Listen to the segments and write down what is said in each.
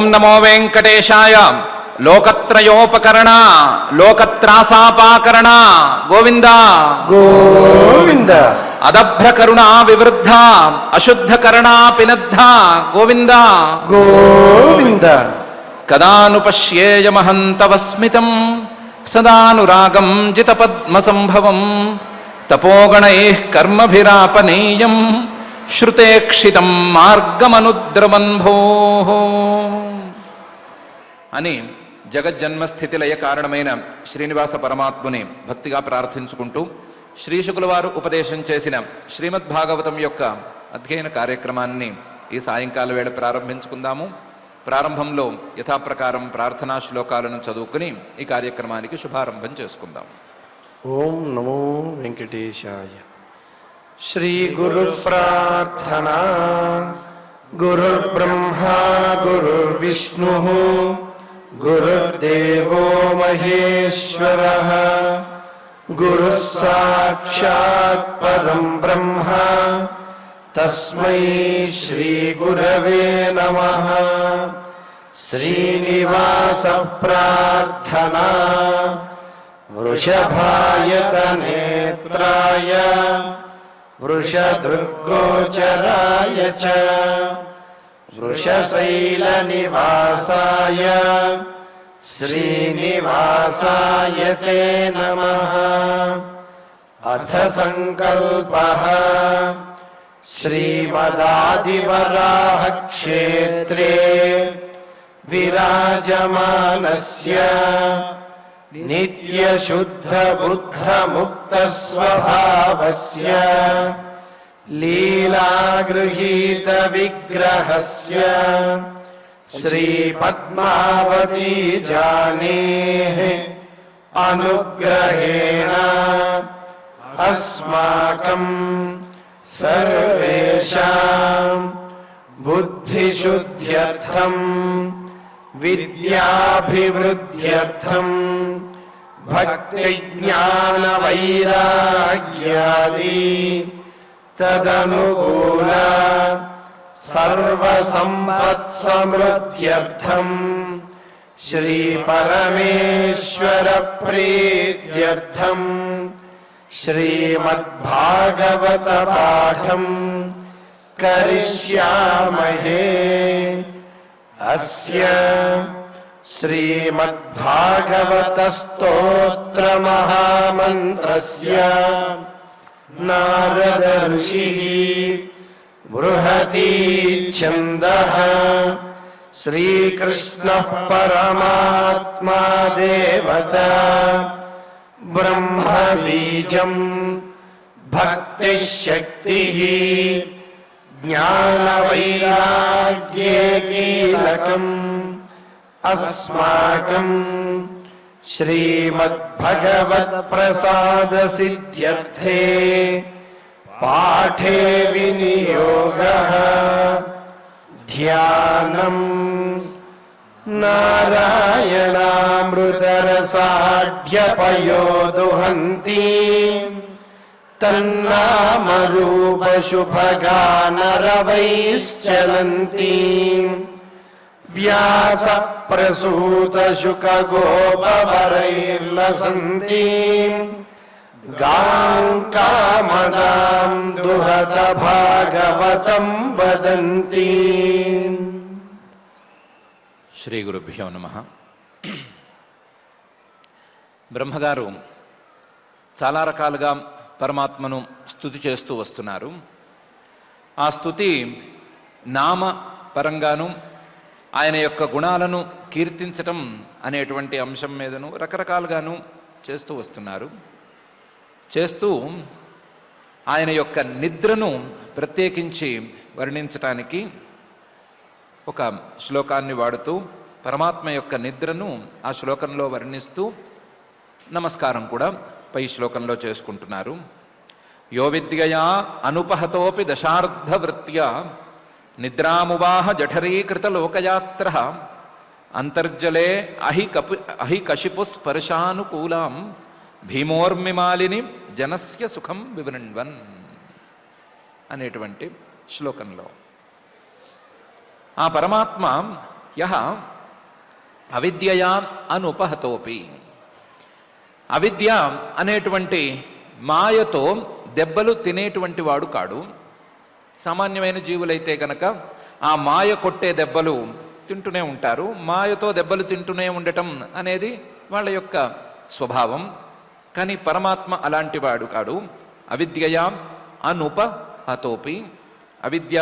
ఓం నమో వెంకటేశాయ. లోకత్రయోపకరణ లోకత్రాసాపాకరణ గోవింద గోవింద. అదభ్రకరుణా వివృద్ధ అశుద్ధకరణా పినద్ధ గోవింద గోవింద. కదాను పశ్యేయమహంతవస్మితం సదానురాగం జితపద్మసంభవం తపోగణైః కర్మభిరాపనీయం శ్రుతేక్షితం మార్గమనుద్రవన్భోః అని జగజ్జన్మస్థితి లయ కారణమైన శ్రీనివాస పరమాత్ముని భక్తిగా ప్రార్థించుకుంటూ శ్రీశుకుల వారు ఉపదేశం చేసిన శ్రీమద్భాగవతం యొక్క అధ్యయన కార్యక్రమాన్ని ఈ సాయంకాల వేళ ప్రారంభించుకుందాము. ప్రారంభంలో యథాప్రకారం ప్రార్థనా శ్లోకాలను చదువుకుని ఈ కార్యక్రమానికి శుభారంభం చేసుకుందాం. ఓం నమో వెంకటేశాయ. శ్రీ గురు ప్రార్థనా. గురుర్బ్రహ్మా గురుర్విష్ణు గురుర్దేవో మహేశ్వరః. గురుః సాక్షాత్ పరం బ్రహ్మ తస్మై శ్రీ గురవే నమః. శ్రీనివాస ప్రార్థనా. వృషభాయతనేత్రాయ వృషదృగ్గోచరాయ చ వృషశైలనివాసాయ శ్రీనివాసాయ తే నమః. అథ సంకల్పః. శ్రీమదాదివరాహ క్షేత్రే విరాజమానస్య నిత్యశుద్ధ బుద్ధ ముక్త స్వభావస్య లీలాగృహీత విగ్రహస్య శ్రీ పద్మావతీ జానేః అనుగ్రహేణ అస్మాకం సర్వేషాం బుద్ధిశుద్ధ్యర్థం విద్యాభివృద్ధ్యర్థం భక్తిజ్ఞానవైరాగ్యాది తదనుకూల సర్వసంపత్సమృద్ధ్యర్థం శ్రీ పరమేశ్వర ప్రీత్యర్థం శ్రీమద్భాగవత పాఠం కరిష్యామహే. అస్య శ్రీమద్భాగవత స్తోత్ర మహామంత్రస్య నారద ఋషిః బృహతి ఛందః శ్రీకృష్ణః పరమాత్మా దేవతా బ్రహ్మ బీజం భక్తిశక్తిః జ్ఞానవైరాగ్యే కీలకం అస్మాకం శ్రీమద్భగవత్ ప్రసాద సిద్ధ్యర్థే పాఠే వినియోగః. ధ్యానం నారాయణామృతరసాఢ్యపయోదుహంతి తన్నామరూపశుభగానరవైశ్చలంతి వ్యాస ప్రసూత శుకగోపవరైర్లసంతి గాం కామదాం దుహత భాగవతం వదంతి. శ్రీ గురుభ్యో నమః. బ్రహ్మగారు చాలా రకాలుగా పరమాత్మను స్తుతి చేస్తూ వస్తున్నారు. ఆ స్తుతి నామ పరంగాను ఆయన యొక్క గుణాలను కీర్తించటం అనేటువంటి అంశం మీదను రకరకాలుగాను చేస్తూ వస్తున్నారు. చేస్తూ ఆయన యొక్క నిద్రను ప్రత్యేకించి వర్ణించటానికి ఒక శ్లోకాన్ని వాడుతూ పరమాత్మ యొక్క నిద్రను ఆ శ్లోకంలో వర్ణిస్తూ నమస్కారం కూడా పై శ్లోకంలో చేసుకుంటున్నారు. యో విద్యయా అనుపహతోపి దశార్ధవృత్యా నిద్రామువాహ జఠరీకృత లోకయాత్ర అంతర్జలే అహి కశిపు స్పర్శానుకూలాం భీమోర్మిమాలిని జనస్య సుఖం వివృణ్వన్ అనేటువంటి శ్లోకంలో ఆ పరమాత్మ యహ అవిద్యయా అనుపహతోపి. అవిద్య అనేటువంటి మాయతో దెబ్బలు తినేటువంటి వాడు కాడు. సామాన్యమైన జీవులైతే కనుక ఆ మాయ కొట్టే దెబ్బలు తింటూనే ఉంటారు. మాయతో దెబ్బలు తింటూనే ఉండటం అనేది వాళ్ళ యొక్క స్వభావం. కానీ పరమాత్మ అలాంటి వాడు కాడు. అవిద్యయా అనుపహతోపి. అవిద్య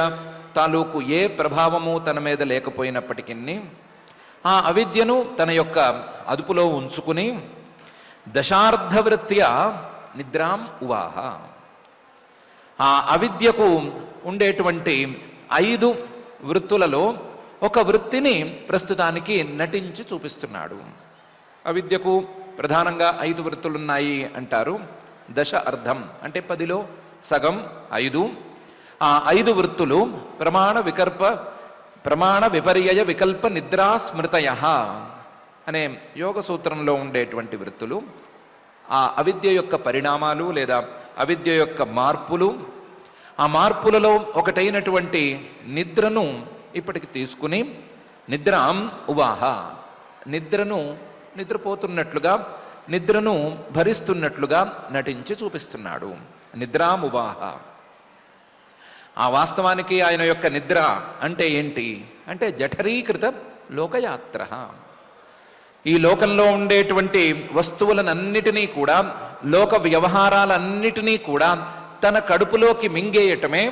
తాలూకు ఏ ప్రభావము తన మీద లేకపోయినప్పటికీ ఆ అవిద్యను తన యొక్క అదుపులో ఉంచుకుని దశార్ధవృత్త్యా నిద్రాం ఉవాహ. ఆ అవిద్యకు ఉండేటువంటి 5 వృత్తులలో ఒక వృత్తిని ప్రస్తుతానికి నటించి చూపిస్తున్నాడు. అవిద్యకు ప్రధానంగా 5 వృత్తులున్నాయి అంటారు. దశ అర్ధం అంటే 10లో సగం 5. ఆ 5 వృత్తులు ప్రమాణ విపర్యయ వికల్ప నిద్రా స్మృతయ అనే యోగ సూత్రంలో ఉండేటువంటి వృత్తులు. ఆ అవిద్య యొక్క పరిణామాలు లేదా అవిద్య యొక్క మార్పులు. ఆ మార్పులలో ఒకటైనటువంటి నిద్రను ఇప్పటికి తీసుకుని నిద్రాం ఉవాహ, నిద్రపోతున్నట్లుగా నిద్రను భరిస్తున్నట్లుగా నటించి చూపిస్తున్నాడు. నిద్రాం ఉవాహ. ఆ వాస్తవానికి ఆయన యొక్క నిద్ర అంటే ఏంటి అంటే జఠరీకృత లోకయాత్ర. ఈ లోకంలో ఉండేటువంటి వస్తువులనన్నిటినీ కూడా, లోక వ్యవహారాలన్నిటినీ కూడా తన కడుపులోకి మింగేయటమే.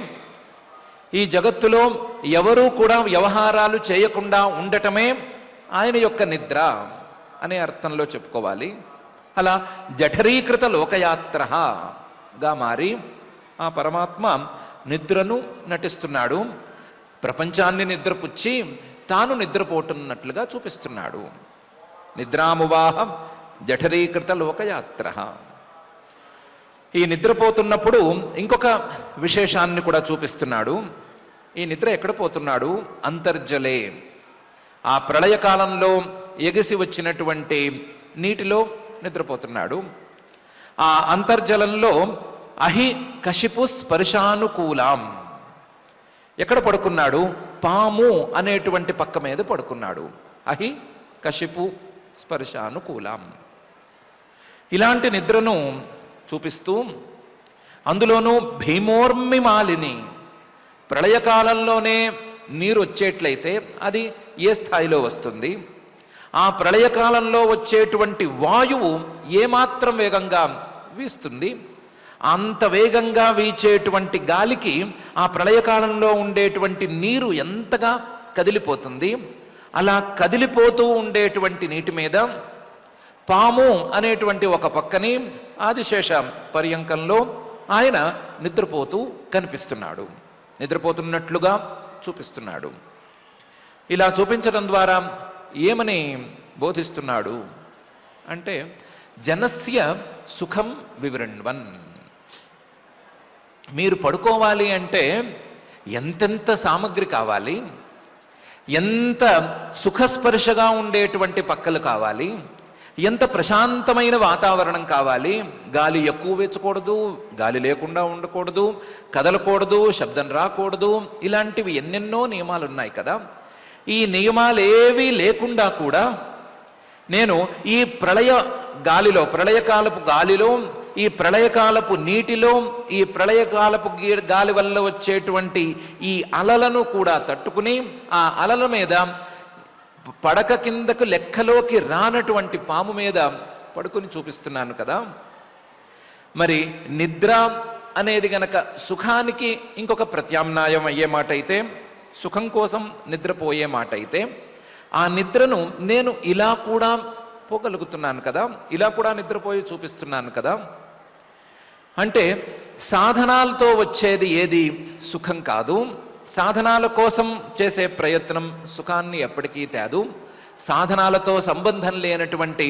ఈ జగత్తులో ఎవరూ కూడా వ్యవహారాలు చేయకుండా ఉండటమే ఆయన యొక్క నిద్ర అనే అర్థంలో చెప్పుకోవాలి. అలా జఠరీకృత లోకయాత్రగా మారి ఆ పరమాత్మ నిద్రను నటిస్తున్నాడు. ప్రపంచాన్ని నిద్రపుచ్చి తాను నిద్రపోతున్నట్లుగా చూపిస్తున్నాడు. నిద్రామువాహ జఠరీకృత లోకయాత్ర. ఈ నిద్రపోతున్నప్పుడు ఇంకొక విశేషాన్ని కూడా చూపిస్తున్నాడు. ఈ నిద్ర ఎక్కడ పోతున్నాడు? అంతర్జలే. ఆ ప్రళయకాలంలో ఎగిసి వచ్చినటువంటి నీటిలో నిద్రపోతున్నాడు. ఆ అంతర్జలంలో అహి కశిపు స్పర్శానుకూలాం. ఎక్కడ పడుకున్నాడు? పాము అనేటువంటి పక్క మీద పడుకున్నాడు. అహి కశిపు స్పర్శానుకూలాం. ఇలాంటి నిద్రను చూపిస్తూ అందులోనూ భీమోర్మిమాలిని, ప్రళయకాలంలోనే నీరు వచ్చేట్లయితే అది ఏ స్థాయిలో వస్తుంది? ఆ ప్రళయకాలంలో వచ్చేటువంటి వాయువు ఏమాత్రం వేగంగా వీస్తుంది? అంత వేగంగా వీచేటువంటి గాలికి ఆ ప్రళయకాలంలో ఉండేటువంటి నీరు ఎంతగా కదిలిపోతుంది. అలా కదిలిపోతూ ఉండేటువంటి నీటి మీద పాము అనేటువంటి ఒక పక్కని ఆదిశేష పర్యంకంలో ఆయన నిద్రపోతూ కనిపిస్తున్నాడు. నిద్రపోతున్నట్లుగా చూపిస్తున్నాడు. ఇలా చూపించడం ద్వారా ఏమని బోధిస్తున్నాడు అంటే జనస్య సుఖం వివృణ్వన్. మీరు పడుకోవాలి అంటే ఎంతెంత సామగ్రి కావాలి, ఎంత సుఖస్పర్శగా ఉండేటువంటి పక్కలు కావాలి, ఎంత ప్రశాంతమైన వాతావరణం కావాలి. గాలి ఎక్కువ వేచకూడదు, గాలి లేకుండా ఉండకూడదు, కదలకూడదు, శబ్దం రాకూడదు. ఇలాంటివి ఎన్నెన్నో నియమాలు ఉన్నాయి కదా. ఈ నియమాలేవీ లేకుండా కూడా నేను ఈ ప్రళయకాలపు గాలిలో, ఈ ప్రళయకాలపు నీటిలో, ఈ ప్రళయకాలపు గాలి వల్ల వచ్చేటువంటి ఈ అలలను కూడా తట్టుకుని ఆ అలల మీద పడక కిందకు లెక్కలోకి రానటువంటి పాము మీద పడుకుని చూపిస్తున్నాను కదా. మరి నిద్ర అనేది గనక సుఖానికి ఇంకొక ప్రత్యామ్నాయం అయ్యే మాట అయితే, సుఖం కోసం నిద్రపోయే మాట అయితే, ఆ నిద్రను నేను ఇలా కూడా పోగలుగుతున్నాను కదా, ఇలా కూడా నిద్రపోయి చూపిస్తున్నాను కదా. అంటే సాధనాలతో వచ్చేది ఏది సుఖం కాదు. సాధనాల కోసం చేసే ప్రయత్నం సుఖాన్ని ఎప్పటికీ తేదు. సాధనాలతో సంబంధం లేనటువంటి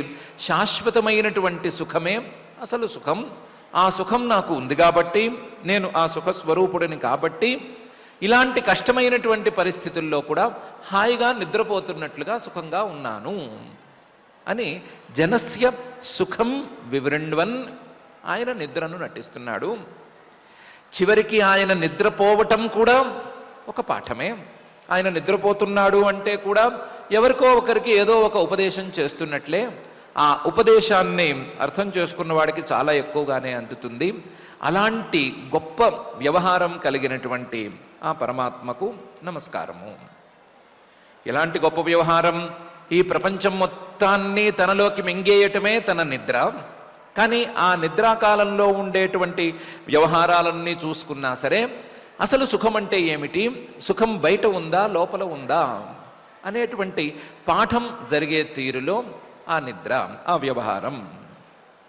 శాశ్వతమైనటువంటి సుఖమే అసలు సుఖం. ఆ సుఖం నాకు ఉంది కాబట్టి, నేను ఆ సుఖస్వరూపుడిని కాబట్టి ఇలాంటి కష్టమైనటువంటి పరిస్థితుల్లో కూడా హాయిగా నిద్రపోతున్నట్లుగా సుఖంగా ఉన్నాను అని జనస్య సుఖం వివృణ్వన్ ఆయన నిద్రను నటిస్తున్నాడు. చివరికి ఆయన నిద్రపోవటం కూడా ఒక పాఠమే. ఆయన నిద్రపోతున్నాడు అంటే కూడా ఎవరికో ఒకరికి ఏదో ఒక ఉపదేశం చేస్తున్నట్లే ఆ ఉపదేశాన్ని అర్థం చేసుకున్న వాడికి చాలా ఎక్కువగానే అందుతుంది. అలాంటి గొప్ప వ్యవహారం కలిగినటువంటి ఆ పరమాత్మకు నమస్కారము. ఎలాంటి గొప్ప వ్యవహారం! ఈ ప్రపంచం మొత్తాన్ని తనలోకి మింగేయటమే తన నిద్ర. కానీ ఆ నిద్రాకాలంలో ఉండేటువంటి వ్యవహారాలన్నీ చూసుకున్నా సరే అసలు సుఖం అంటే ఏమిటి, సుఖం బయట ఉందా లోపల ఉందా అనేటువంటి పాఠం జరిగే తీరులో ఆ నిద్ర, ఆ వ్యవహారం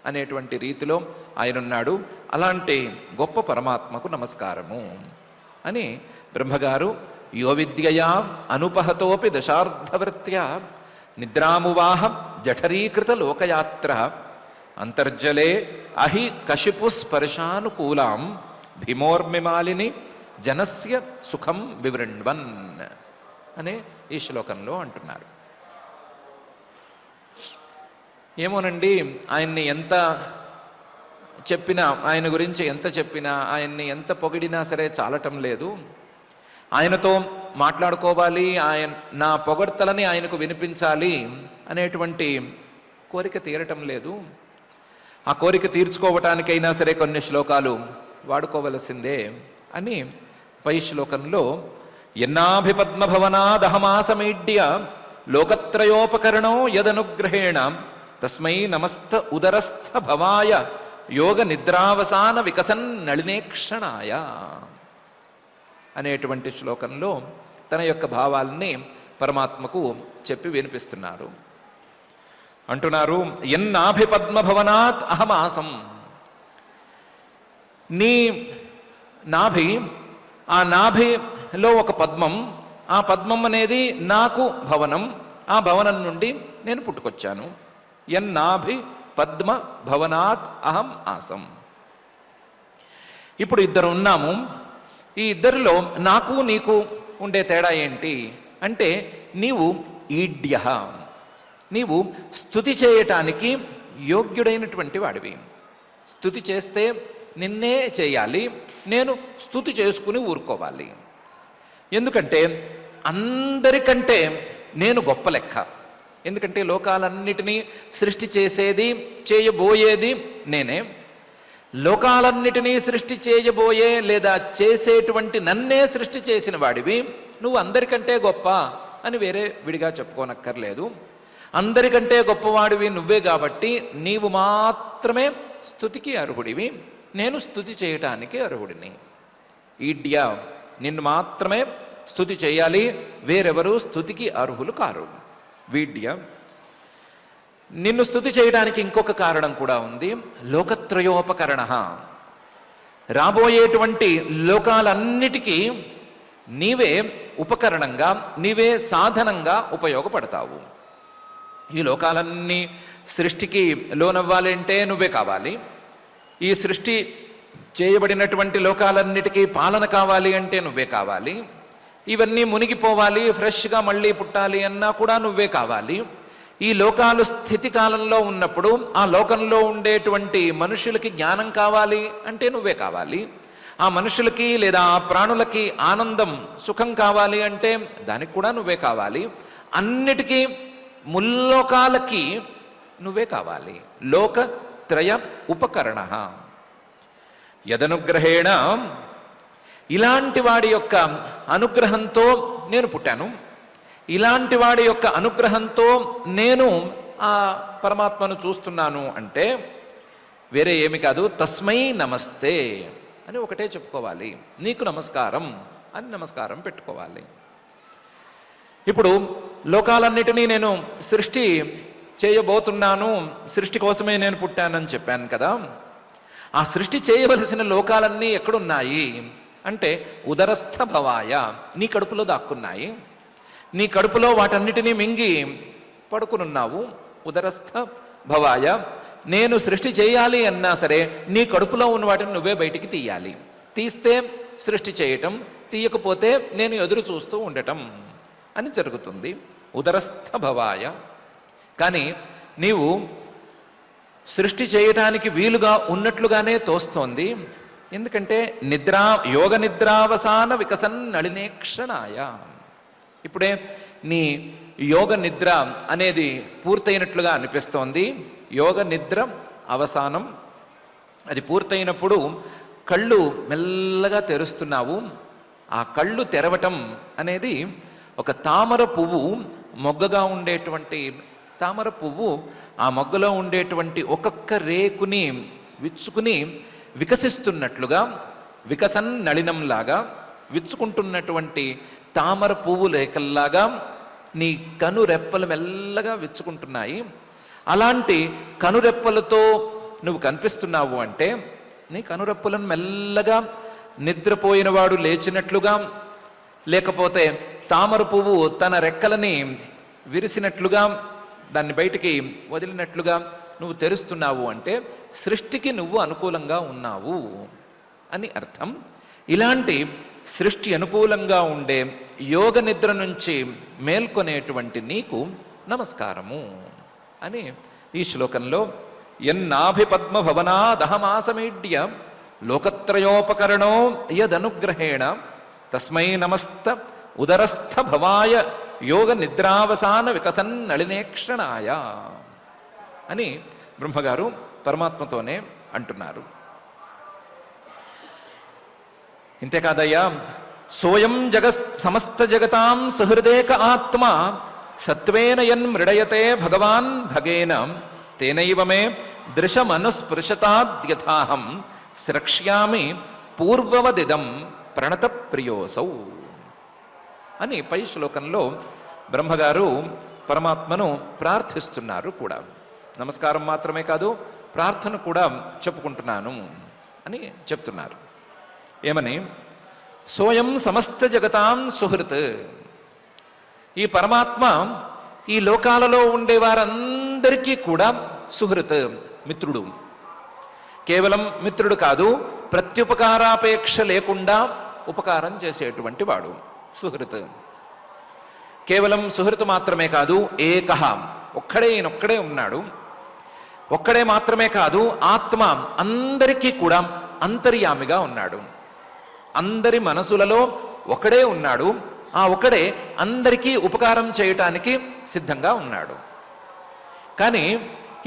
అనేటువంటి రీతిలో ఆయనున్నాడు. అలాంటి గొప్ప పరమాత్మకు నమస్కారము అని బ్రహ్మగారు యో విద్యయా అనుపహతోపి దశార్ధవృత్యా నిద్రామువాహ జఠరీకృత లోకయాత్ర అంతర్జలే అహి కశిపు స్పర్శానుకూలాం భీమోర్మిమాలిని జనస్య సుఖం వివృణ్వన్ అనే ఈ శ్లోకంలో అంటున్నారు. ఏమోనండి, ఆయన్ని ఎంత చెప్పినా, ఆయన గురించి ఎంత చెప్పినా, ఆయన్ని ఎంత పొగిడినా సరే చాలటం లేదు. ఆయనతో మాట్లాడుకోవాలి, నా పొగడ్తలని ఆయనకు వినిపించాలి అనేటువంటి కోరిక తీరటం లేదు. ఆ కోరిక తీర్చుకోవటానికైనా సరే కొన్ని శ్లోకాలు వాడుకోవలసిందే అని పై శ్లోకంలో ఎన్నాభిపద్మభవనాదహమాసమీడ్య లోకత్రయోపకరణో యదనుగ్రహేణ తస్మై నమస్త ఉదరస్థ భవాయ యోగ నిద్రావసాన వికసన్ నళినేక్షణాయ అనేటువంటి శ్లోకంలో తన యొక్క భావాల్ని పరమాత్మకు చెప్పి వినిపిస్తున్నారు. అంటున్నారు, ఎన్నాభిపద్మభవనాత్ అహమాసం. నీ నాభి, ఆ నాభిలో ఒక పద్మం, ఆ పద్మం అనేది నాకు భవనం, ఆ భవనం నుండి నేను పుట్టుకొచ్చాను. ఎన్నాభి పద్మ భవనాత్ అహం ఆసం. ఇప్పుడు ఇద్దరు ఉన్నాము. ఈ ఇద్దరిలో నాకు నీకు ఉండే తేడా ఏంటి అంటే, నీవు ఈడ్య, నీవు స్తుతి చేయటానికి యోగ్యుడైనటువంటి వాడివి. స్తుతి చేస్తే నిన్నే చేయాలి, నేను స్తుతి చేసుకుని ఊరుకోవాలి. ఎందుకంటే అందరికంటే నేను గొప్ప లెక్క. ఎందుకంటే లోకాలన్నిటినీ సృష్టి చేసేది, చేయబోయేది నేనే. లోకాలన్నిటినీ సృష్టి చేయబోయే లేదా చేసేటువంటి నన్నే సృష్టి చేసిన వాడివి. నువ్వు అందరికంటే గొప్ప అని వేరే విడిగా చెప్పుకోనక్కర్లేదు. అందరికంటే గొప్పవాడివి నువ్వే కాబట్టి నీవు మాత్రమే స్తుతికి అర్హుడివి, నేను స్తుతి చేయటానికి అర్హుడిని. ఈడ్య, నిన్ను మాత్రమే స్తుతి చేయాలి, వేరెవరు స్తుతికి అర్హులు కారు. వీడ్య, నిన్ను స్తుతి చేయడానికి ఇంకొక కారణం కూడా ఉంది. లోకత్రయోపకరణ, రాబోయేటువంటి లోకాలన్నిటికీ నీవే ఉపకరణంగా, నీవే సాధనంగా ఉపయోగపడతావు. ఈ లోకాలన్నీ సృష్టికి లోనవ్వాలి అంటే నువ్వే కావాలి. ఈ సృష్టి చేయబడినటువంటి లోకాలన్నిటికీ పాలన కావాలి అంటే నువ్వే కావాలి. ఇవన్నీ మునిగిపోవాలి, ఫ్రెష్గా మళ్ళీ పుట్టాలి అన్నా కూడా నువ్వే కావాలి. ఈ లోకాలు స్థితి కాలంలో ఉన్నప్పుడు ఆ లోకంలో ఉండేటువంటి మనుషులకి జ్ఞానం కావాలి అంటే నువ్వే కావాలి. ఆ మనుషులకి లేదా ఆ ప్రాణులకి ఆనందం, సుఖం కావాలి అంటే దానికి కూడా నువ్వే కావాలి. అన్నిటికీ ముల్లోకాలకి నువ్వే కావాలి. లోకత్రయ ఉపకరణ యదనుగ్రహేణ, ఇలాంటి వాడి యొక్క అనుగ్రహంతో నేను పుట్టాను, ఇలాంటి వాడి యొక్క అనుగ్రహంతో నేను ఆ పరమాత్మను చూస్తున్నాను అంటే వేరే ఏమి కాదు, తస్మై నమస్తే అని ఒకటే చెప్పుకోవాలి. నీకు నమస్కారం అని నమస్కారం పెట్టుకోవాలి. ఇప్పుడు లోకాలన్నిటినీ నేను సృష్టి చేయబోతున్నాను, సృష్టి కోసమే నేను పుట్టానని చెప్పాను కదా. ఆ సృష్టి చేయవలసిన లోకాలన్నీ ఎక్కడున్నాయి అంటే ఉదరస్థ భవాయ, నీ కడుపులో దాక్కున్నాయి. నీ కడుపులో వాటన్నిటినీ మింగి పడుకునున్నావు. ఉదరస్థ భవాయ, నేను సృష్టి చేయాలి అన్నా సరే నీ కడుపులో ఉన్న వాటిని నువ్వే బయటికి తీయాలి. తీస్తే సృష్టి చేయటం, తీయకపోతే నేను ఎదురు చూస్తూ ఉండటం అని జరుగుతుంది. ఉదరస్థ భవాయ. కానీ నీవు సృష్టి చేయటానికి వీలుగా ఉన్నట్లుగానే తోస్తోంది. ఎందుకంటే యోగ నిద్రావసాన వికసన్ నళినేక్షణాయ, ఇప్పుడే నీ యోగ నిద్ర అనేది పూర్తయినట్లుగా అనిపిస్తోంది. యోగ నిద్ర అవసానం అది పూర్తయినప్పుడు కళ్ళు మెల్లగా తెరుస్తున్నావు. ఆ కళ్ళు తెరవటం అనేది ఒక తామర పువ్వు మొగ్గగా ఉండేటువంటి తామర పువ్వు ఆ మొగ్గలో ఉండేటువంటి ఒక్కొక్క రేకుని విచ్చుకుని వికసిస్తున్నట్లుగా వికసన్ నళినంలాగా విచ్చుకుంటున్నటువంటి తామర పువ్వు రేకల్లాగా నీ కనురెప్పలు మెల్లగా విచ్చుకుంటున్నాయి. అలాంటి కనురెప్పలతో నువ్వు కనిపిస్తున్నావు అంటే నీ కనురెప్పలను మెల్లగా నిద్రపోయినవాడు లేచినట్లుగా, లేకపోతే తామర పువ్వు తన రెక్కలని విరిసినట్లుగా దాన్ని బయటికి వదిలినట్లుగా నువ్వు తెరుస్తున్నావు అంటే సృష్టికి నువ్వు అనుకూలంగా ఉన్నావు అని అర్థం. ఇలాంటి సృష్టి అనుకూలంగా ఉండే యోగ నిద్ర నుంచి మేల్కొనేటువంటి నీకు నమస్కారము అని ఈ శ్లోకంలో ఎన్నాభిపద్మ భవనాదహమాసమీడ్య లోకత్రయోపకరణో యదనుగ్రహేణ తస్మై నమస్త ఉదరస్థ భవాయ యోగ నిద్రావసాన వికసన్ నళినేక్షణాయ అని బ్రహ్మగారు పరమాత్మతోనే అంటున్నారు. ఇంతేకాదయ్యా, సోయం సమస్త జగతాం సుహృదేక ఆత్మ సత్వేన యన్మృడయతే భగవాన్ భగేన తేనైవ మే దృశమనుస్పృశతాద్యథాహం స్రక్ష్యామి పూర్వవదిదం ప్రణత ప్రియోసౌ అని పై శ్లోకంలో బ్రహ్మగారు పరమాత్మను ప్రార్థిస్తున్నారు కూడా. నమస్కారం మాత్రమే కాదు, ప్రార్థన కూడా చెప్పుకుంటున్నాను అని చెప్తున్నారు. ఏమని? సోయం సమస్త జగతాం సుహృత్. ఈ పరమాత్మ ఈ లోకాలలో ఉండే వారందరికీ కూడా సుహృత్, మిత్రుడు. కేవలం మిత్రుడు కాదు, ప్రత్యుపకారాపేక్ష లేకుండా ఉపకారం చేసేటువంటి వాడు సుహృత్. కేవలం సుహృత్ మాత్రమే కాదు, ఏకహ, ఒక్కడే ఉన్నాడు. ఒక్కడే మాత్రమే కాదు, ఆత్మ అందరికీ కూడా అంతర్యామిగా ఉన్నాడు. అందరి మనసులలో ఒకడే ఉన్నాడు. ఆ ఒకడే అందరికీ ఉపకారం చేయటానికి సిద్ధంగా ఉన్నాడు. కానీ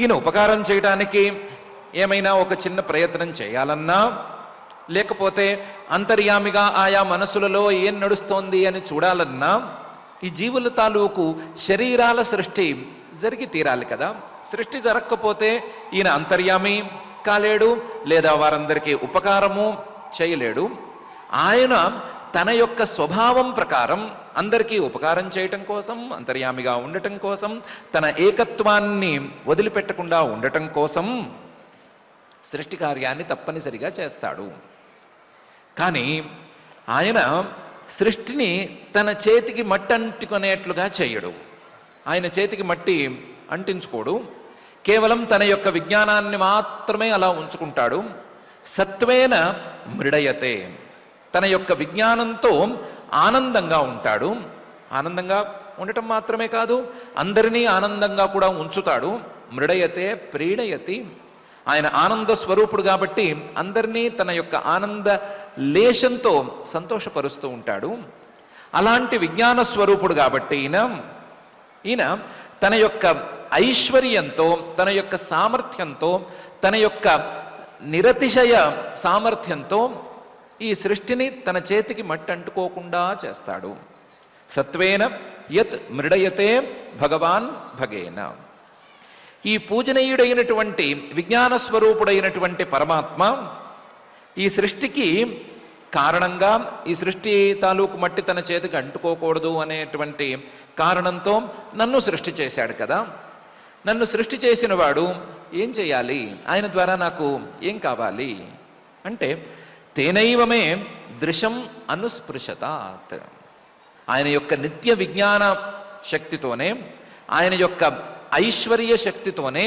ఈయన ఉపకారం చేయటానికి ఏమైనా ఒక చిన్న ప్రయత్నం చేయాలన్నా, లేకపోతే అంతర్యామిగా ఆయా మనసులలో ఏం నడుస్తోంది అని చూడాలన్నా ఈ జీవుల తాలూకు శరీరాల సృష్టి జరిగి తీరాలి కదా. సృష్టి జరగకపోతే ఈయన అంతర్యామి కాలేడు, లేదా వారందరికీ ఉపకారము చేయలేడు. ఆయన తన యొక్క స్వభావం ప్రకారం అందరికీ ఉపకారం చేయటం కోసం, అంతర్యామిగా ఉండటం కోసం, తన ఏకత్వాన్ని వదిలిపెట్టకుండా ఉండటం కోసం సృష్టి కార్యాన్ని తప్పనిసరిగా చేస్తాడు. కానీ ఆయన సృష్టిని తన చేతికి మట్టి అంటుకునేట్లుగా చేయడు. ఆయన చేతికి మట్టి అంటించుకోడు. కేవలం తన యొక్క విజ్ఞానాన్ని మాత్రమే అలా ఉంచుకుంటాడు. సత్వేన మృడయతే, తన యొక్క విజ్ఞానంతో ఆనందంగా ఉంటాడు. ఆనందంగా ఉండటం మాత్రమే కాదు, అందరినీ ఆనందంగా కూడా ఉంచుతాడు. మృడయతే ప్రీణయతి, ఆయన ఆనంద స్వరూపుడు కాబట్టి అందరినీ తన యొక్క ఆనంద లేశంతో సంతోషపరుస్తూ ఉంటాడు. అలాంటి విజ్ఞాన స్వరూపుడు కాబట్టి ఈయన తన యొక్క ఐశ్వర్యంతో, తన యొక్క సామర్థ్యంతో, తన యొక్క నిరతిశయ సామర్థ్యంతో ఈ సృష్టిని తన చేతికి మట్టి అంటుకోకుండా చేస్తాడు. సత్వేన యత్ మృడయతే భగవాన్ భగేన. ఈ పూజనీయుడైనటువంటి విజ్ఞాన స్వరూపుడైనటువంటి పరమాత్మ ఈ సృష్టికి కారణంగా, ఈ సృష్టి తాలూకు మట్టి తన చేతికి అంటుకోకూడదు అనేటువంటి కారణంతో నన్ను సృష్టి చేశాడు కదా. నన్ను సృష్టి చేసిన వాడు ఏం చేయాలి, ఆయన ద్వారా నాకు ఏం కావాలి అంటే తేనైవమే దృశం అనుస్పృశతాత్. ఆయన యొక్క నిత్య విజ్ఞాన శక్తితోనే, ఆయన యొక్క ఐశ్వర్య శక్తితోనే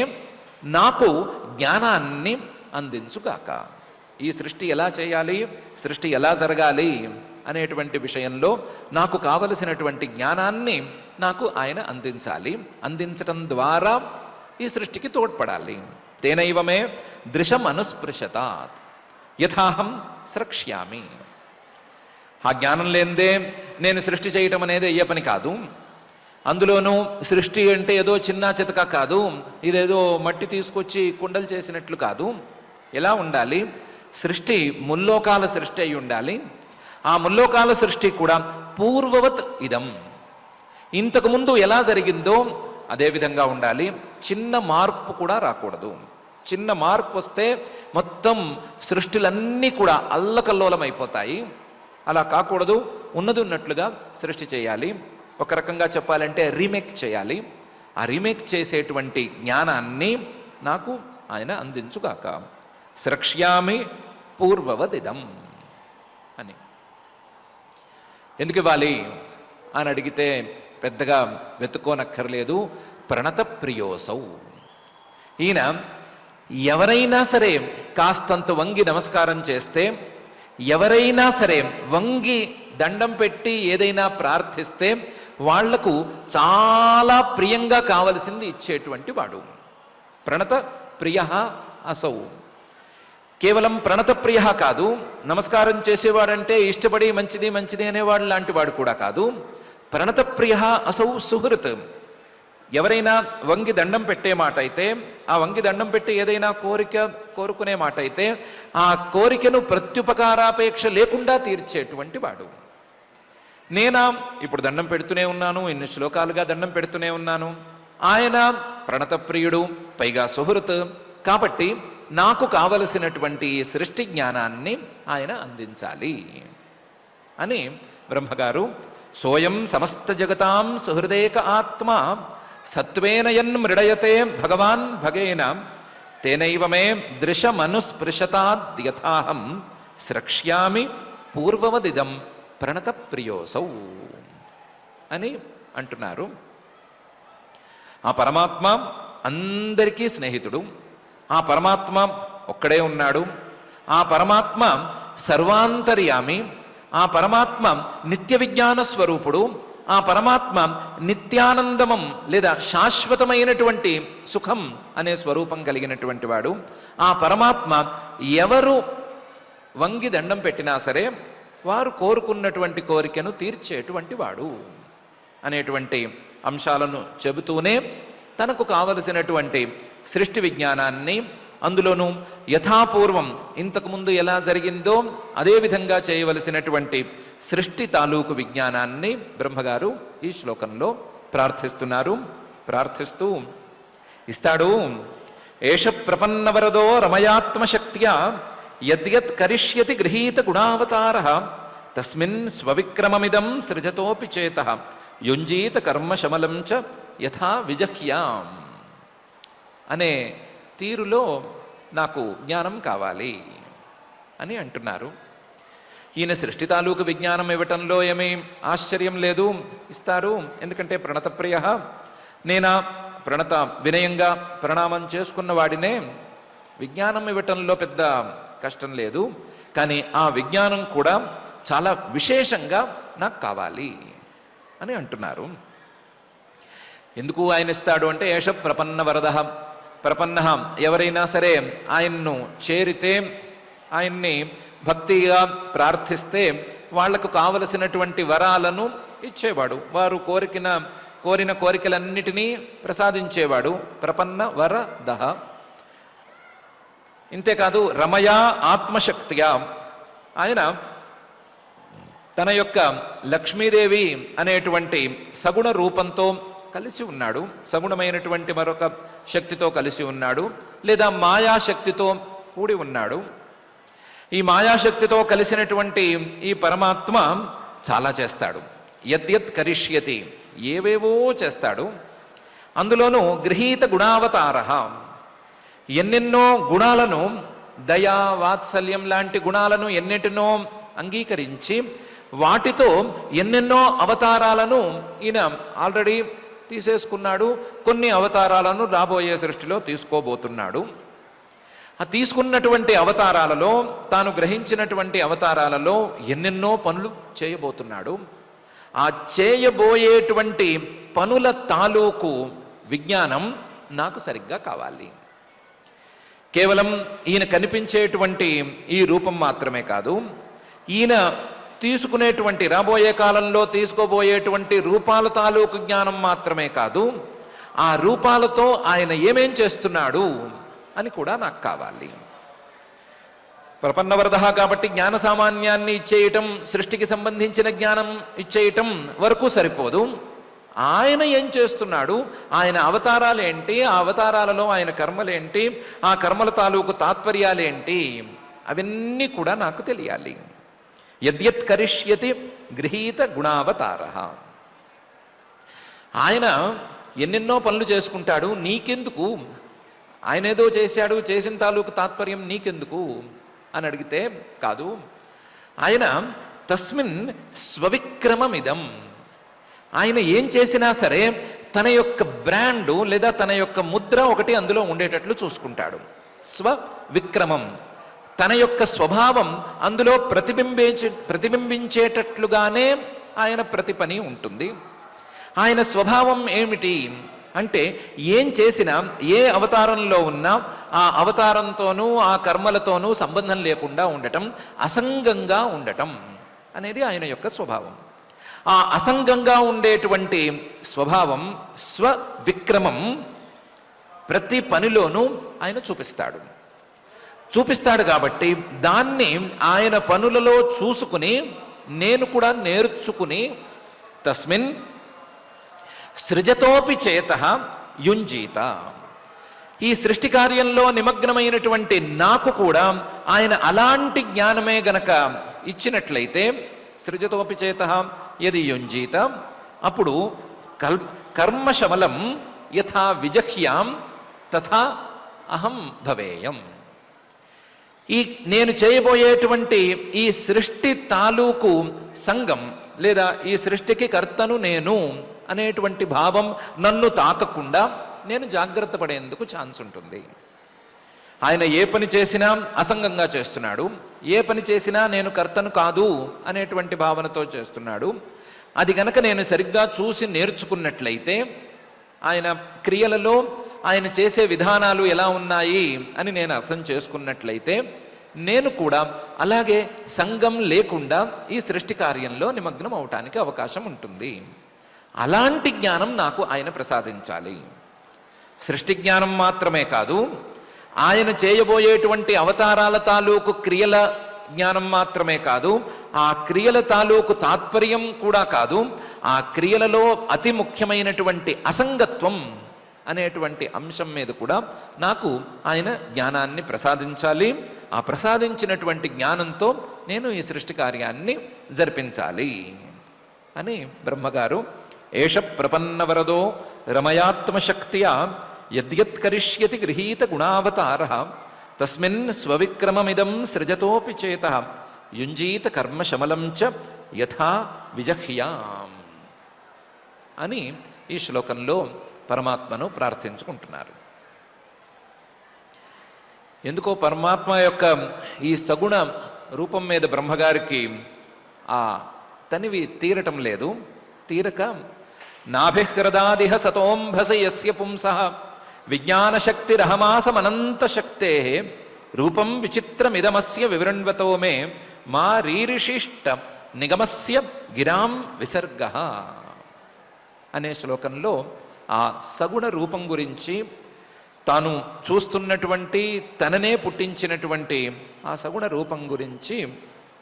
నాకు జ్ఞానాన్ని అందించుగాక. ఈ సృష్టి ఎలా చేయాలి, సృష్టి ఎలా జరగాలి అనేటువంటి విషయంలో నాకు కావలసినటువంటి జ్ఞానాన్ని నాకు ఆయన అందించాలి. అందించటం ద్వారా ఈ సృష్టికి తోడ్పడాలి. తేనైవమే దృశం అనుస్పృశతాత్ యథాహం స్రక్ష్యామి. ఆ జ్ఞానం లేనిదే నేను సృష్టి చేయటం అనేది అయ్యే పని కాదు. అందులోనూ సృష్టి అంటే ఏదో చిన్న చితక కాదు, ఇదేదో మట్టి తీసుకొచ్చి కుండలు చేసినట్లు కాదు. ఎలా ఉండాలి? సృష్టి ముల్లోకాల సృష్టి అయి ఉండాలి. ఆ ముల్లోకాల సృష్టి కూడా పూర్వవత్ ఇదం, ఇంతకుముందు ఎలా జరిగిందో అదే విధంగా ఉండాలి. చిన్న మార్పు కూడా రాకూడదు. చిన్న మార్పు వస్తే మొత్తం సృష్టిలన్నీ కూడా అల్లకల్లోలం అయిపోతాయి. అలా కాకూడదు. ఉన్నది ఉన్నట్లుగా సృష్టి చేయాలి. ఒక రకంగా చెప్పాలంటే రీమేక్ చేయాలి. ఆ రీమేక్ చేసేటువంటి జ్ఞానాన్ని నాకు ఆయన అందించుగాక. స్రక్ష్యామి పూర్వవదిదం అని. ఎందుకు ఇవ్వాలి అని అడిగితే పెద్దగా వెతుక్కోనక్కర్లేదు. ప్రణత ప్రియోసౌ. ఈయన ఎవరైనా సరే కాస్తంత వంగి నమస్కారం చేస్తే, ఎవరైనా సరే వంగి దండం పెట్టి ఏదైనా ప్రార్థిస్తే వాళ్లకు చాలా ప్రియంగా కావలసింది ఇచ్చేటువంటి వాడు. ప్రణత ప్రియ అసౌ. కేవలం ప్రణత ప్రియ కాదు, నమస్కారం చేసేవాడంటే ఇష్టపడి మంచిది మంచిది అనేవాడు లాంటి వాడు కూడా కాదు. ప్రణత ప్రియ అసౌ సుహృత్. ఎవరైనా వంగి దండం పెట్టే మాట అయితే, ఆ వంగి దండం పెట్టి ఏదైనా కోరిక కోరుకునే మాట అయితే ఆ కోరికను ప్రత్యుపకారాపేక్ష లేకుండా తీర్చేటువంటి వాడు. నేనా ఇప్పుడు దండం పెడుతూనే ఉన్నాను, ఇన్ని శ్లోకాలుగా దండం పెడుతూనే ఉన్నాను. ఆయన ప్రణతప్రియుడు, పైగా సుహృత్ కాబట్టి నాకు కావలసినటువంటి సృష్టి జ్ఞానాన్ని ఆయన అందించాలి అని బ్రహ్మగారు సోయం సమస్త జగతాం సుహృదేక ఆత్మ సత్వేన యన్ మృడయతే భగవాన్ భగేన తేనైవ మే దృశమనుస్పృశతాద్ యథాహం స్రక్ష్యామి పూర్వవదిదం ప్రణత ప్రియోసౌ అని అంటున్నారు. ఆ పరమాత్మ అందరికీ స్నేహితుడు. ఆ పరమాత్మ ఒక్కడే ఉన్నాడు. ఆ పరమాత్మ సర్వాంతర్యామి. ఆ పరమాత్మ నిత్య విజ్ఞాన స్వరూపుడు. ఆ పరమాత్మ నిత్యానందమం లేదా శాశ్వతమైనటువంటి సుఖం అనే స్వరూపం కలిగినటువంటి వాడు. ఆ పరమాత్మ ఎవరు వంగి దండం పెట్టినా సరే వారు కోరుకున్నటువంటి కోరికను తీర్చేటువంటి వాడు అనేటువంటి అంశాలను చెబుతూనే తనకు కావలసినటువంటి సృష్టి విజ్ఞానాన్ని, అందులోనూ యథాపూర్వం ఇంతకుముందు ఎలా జరిగిందో అదేవిధంగా చేయవలసినటువంటి సృష్టి తాలూకు విజ్ఞానాన్ని బ్రహ్మగారు ఈ శ్లోకంలో ప్రార్థిస్తున్నారు. ప్రార్థిస్తూ ఇస్తాడు. ఏష ప్రపన్నవరదో రమయాత్మశక్త్యా యద్యత్ కరిష్యతి గృహీత గుణావతార తస్మిన్ స్వవిక్రమమిదం సృజతోపి చేతః యుంజీత కర్మశమలం చ యథా విజహ్యాం అనే తీరులో నాకు జ్ఞానం కావాలి అని అంటున్నారు. ఈయన సృష్టి తాలూకు విజ్ఞానం ఇవ్వటంలో ఏమీ ఆశ్చర్యం లేదు, ఇస్తారు. ఎందుకంటే ప్రణతప్రియ. నేనా ప్రణత వినయంగా ప్రణామం చేసుకున్న వాడినే, విజ్ఞానం ఇవ్వటంలో పెద్ద కష్టం లేదు. కానీ ఆ విజ్ఞానం కూడా చాలా విశేషంగా నాకు కావాలి అని అంటున్నారు. ఎందుకు ఆయన ఇస్తాడు అంటే ఏష ప్రపన్న వరద. ప్రపన్న ఎవరైనా సరే ఆయన్ను చేరితే, ఆయన్ని భక్తిగా ప్రార్థిస్తే వాళ్లకు కావలసినటువంటి వరాలను ఇచ్చేవాడు. వారు కోరిన కోరికలన్నిటినీ ప్రసాదించేవాడు. ప్రపన్న వరద. ఇంతేకాదు రమయా ఆత్మశక్తిగా ఆయన తన యొక్క లక్ష్మీదేవి అనేటువంటి సగుణ రూపంతో కలిసి ఉన్నాడు. సగుణమైనటువంటి మరొక శక్తితో కలిసి ఉన్నాడు, లేదా మాయాశక్తితో కూడి ఉన్నాడు. ఈ మాయాశక్తితో కలిసినటువంటి ఈ పరమాత్మ చాలా చేస్తాడు. యద్యత్ కరిష్యతి, ఏవేవో చేస్తాడు. అందులోనూ గృహీత గుణావతార, ఎన్నెన్నో గుణాలను, దయా వాత్సల్యం లాంటి గుణాలను ఎన్నిటినో అంగీకరించి వాటితో ఎన్నెన్నో అవతారాలను ఈయన ఆల్రెడీ తీసేసుకున్నాడు. కొన్ని అవతారాలను రాబోయే సృష్టిలో తీసుకోబోతున్నాడు. ఆ తీసుకున్నటువంటి అవతారాలలో, తాను గ్రహించినటువంటి అవతారాలలో ఎన్నెన్నో పనులు చేయబోతున్నాడు. ఆ చేయబోయేటువంటి పనుల తాలూకు విజ్ఞానం నాకు సరిగ్గా కావాలి. కేవలం ఈయన కనిపించేటువంటి ఈ రూపం మాత్రమే కాదు, ఈయన తీసుకునేటువంటి రాబోయే కాలంలో తీసుకోబోయేటువంటి రూపాల తాలూకు జ్ఞానం మాత్రమే కాదు, ఆ రూపాలతో ఆయన ఏమేం చేస్తున్నాడు అని కూడా నాకు కావాలి. ప్రపన్నవరద కాబట్టి జ్ఞాన సామాన్యాన్ని ఇచ్చేయటం, సృష్టికి సంబంధించిన జ్ఞానం ఇచ్చేయటం వరకు సరిపోదు. ఆయన ఏం చేస్తున్నాడు, ఆయన అవతారాలేంటి, ఆ అవతారాలలో ఆయన కర్మలేంటి, ఆ కర్మల తాలూకు తాత్పర్యాలేంటి, అవన్నీ కూడా నాకు తెలియాలి. యద్యత్ కరిష్యతి గృహీత గుణావతార. ఆయన ఎన్నెన్నో పనులు చేసుకుంటాడు, నీకెందుకు? ఆయన ఏదో చేశాడు, చేసిన తాలూకు తాత్పర్యం నీకెందుకు అని అడిగితే కాదు. ఆయన తస్మిన్ స్వవిక్రమమిదం, ఆయన ఏం చేసినా సరే తన యొక్క బ్రాండు లేదా తన యొక్క ముద్ర ఒకటి అందులో ఉండేటట్లు చూసుకుంటాడు. స్వవిక్రమం, తన యొక్క స్వభావం అందులో ప్రతిబింబించేటట్లుగానే ఆయన ప్రతి పని ఉంటుంది. ఆయన స్వభావం ఏమిటి అంటే, ఏం చేసినా, ఏ అవతారంలో ఉన్నా ఆ అవతారంతోనూ ఆ కర్మలతోనూ సంబంధం లేకుండా ఉండటం, అసంగంగా ఉండటం అనేది ఆయన యొక్క స్వభావం. ఆ అసంగంగా ఉండేటువంటి స్వభావం, స్వవిక్రమం, ప్రతి పనిలోనూ ఆయన చూపిస్తాడు కాబట్టి దాన్ని ఆయన పనులలో చూసుకుని నేను కూడా నేర్చుకుని తస్మిన్ సృజతోపి చేతః యుంజీత, ఈ సృష్టి కార్యంలో నిమగ్నమైనటువంటి నాకు కూడా ఆయన అలాంటి జ్ఞానమే గనక ఇచ్చినట్లయితే, సృజతోపి చేతః యది యుంజీత, అప్పుడు కర్మశమలం యథా విజహ్యాం తథా అహం భవేయం. ఈ నేను చేయబోయేటువంటి ఈ సృష్టి తాలూకు సంగం లేదా ఈ సృష్టికి కర్తను నేను అనేటువంటి భావం నన్ను తాకకుండా నేను జాగ్రత్త పడేందుకు ఛాన్స్ ఉంటుంది. ఆయన ఏ పని చేసినా అసంగంగా చేస్తున్నాడు, ఏ పని చేసినా నేను కర్తను కాదు అనేటువంటి భావనతో చేస్తున్నాడు. అది గనక నేను సరిగ్గా చూసి నేర్చుకున్నట్లయితే, ఆయన క్రియలలో ఆయన చేసే విధానాలు ఎలా ఉన్నాయి అని నేను అర్థం చేసుకున్నట్లయితే, నేను కూడా అలాగే సంగం లేకుండా ఈ సృష్టి కార్యంలో నిమగ్నం అవటానికి అవకాశం ఉంటుంది. అలాంటి జ్ఞానం నాకు ఆయన ప్రసాదించాలి. సృష్టి జ్ఞానం మాత్రమే కాదు, ఆయన చేయబోయేటువంటి అవతారాల తాలూకు క్రియల జ్ఞానం మాత్రమే కాదు, ఆ క్రియల తాలూకు తాత్పర్యం కూడా కాదు, ఆ క్రియలలో అతి ముఖ్యమైనటువంటి అసంగత్వం అనేటువంటి అంశం మీద కూడా నాకు ఆయన జ్ఞానాన్ని ప్రసాదించాలి. ఆ ప్రసాదించినటువంటి జ్ఞానంతో నేను ఈ సృష్టి కార్యాన్ని జరిపించాలి అని బ్రహ్మగారు ఏష ప్రపన్నవరదో రమయాత్మశక్త్యా యద్యత్ కరిష్యతి గృహీత గుణావతారః తస్మిన్ స్వవిక్రమమిదం సృజతోపి చేతః యుంజీత కర్మశమలం చ యథా విజహ్యాం అని ఈ శ్లోకంలో పరమాత్మను ప్రార్థించుకుంటున్నారు. ఎందుకో పరమాత్మ యొక్క ఈ సగుణ రూపం మీద బ్రహ్మగారికి ఆ తనివి తీరటం లేదు. తీరక నాభిహృదాదిహ సతోంభస యస్య పుంసః విజ్ఞానశక్తిరహమాసమనంతశక్తే రూపం విచిత్రమిదమస్య వివృణ్వతో మే మా రీరిషిష్ట నిగమస్య గిరాం విసర్గః అనే శ్లోకంలో ఆ సగుణ రూపం గురించి, తాను చూస్తున్నటువంటి తననే పుట్టించినటువంటి ఆ సగుణ రూపం గురించి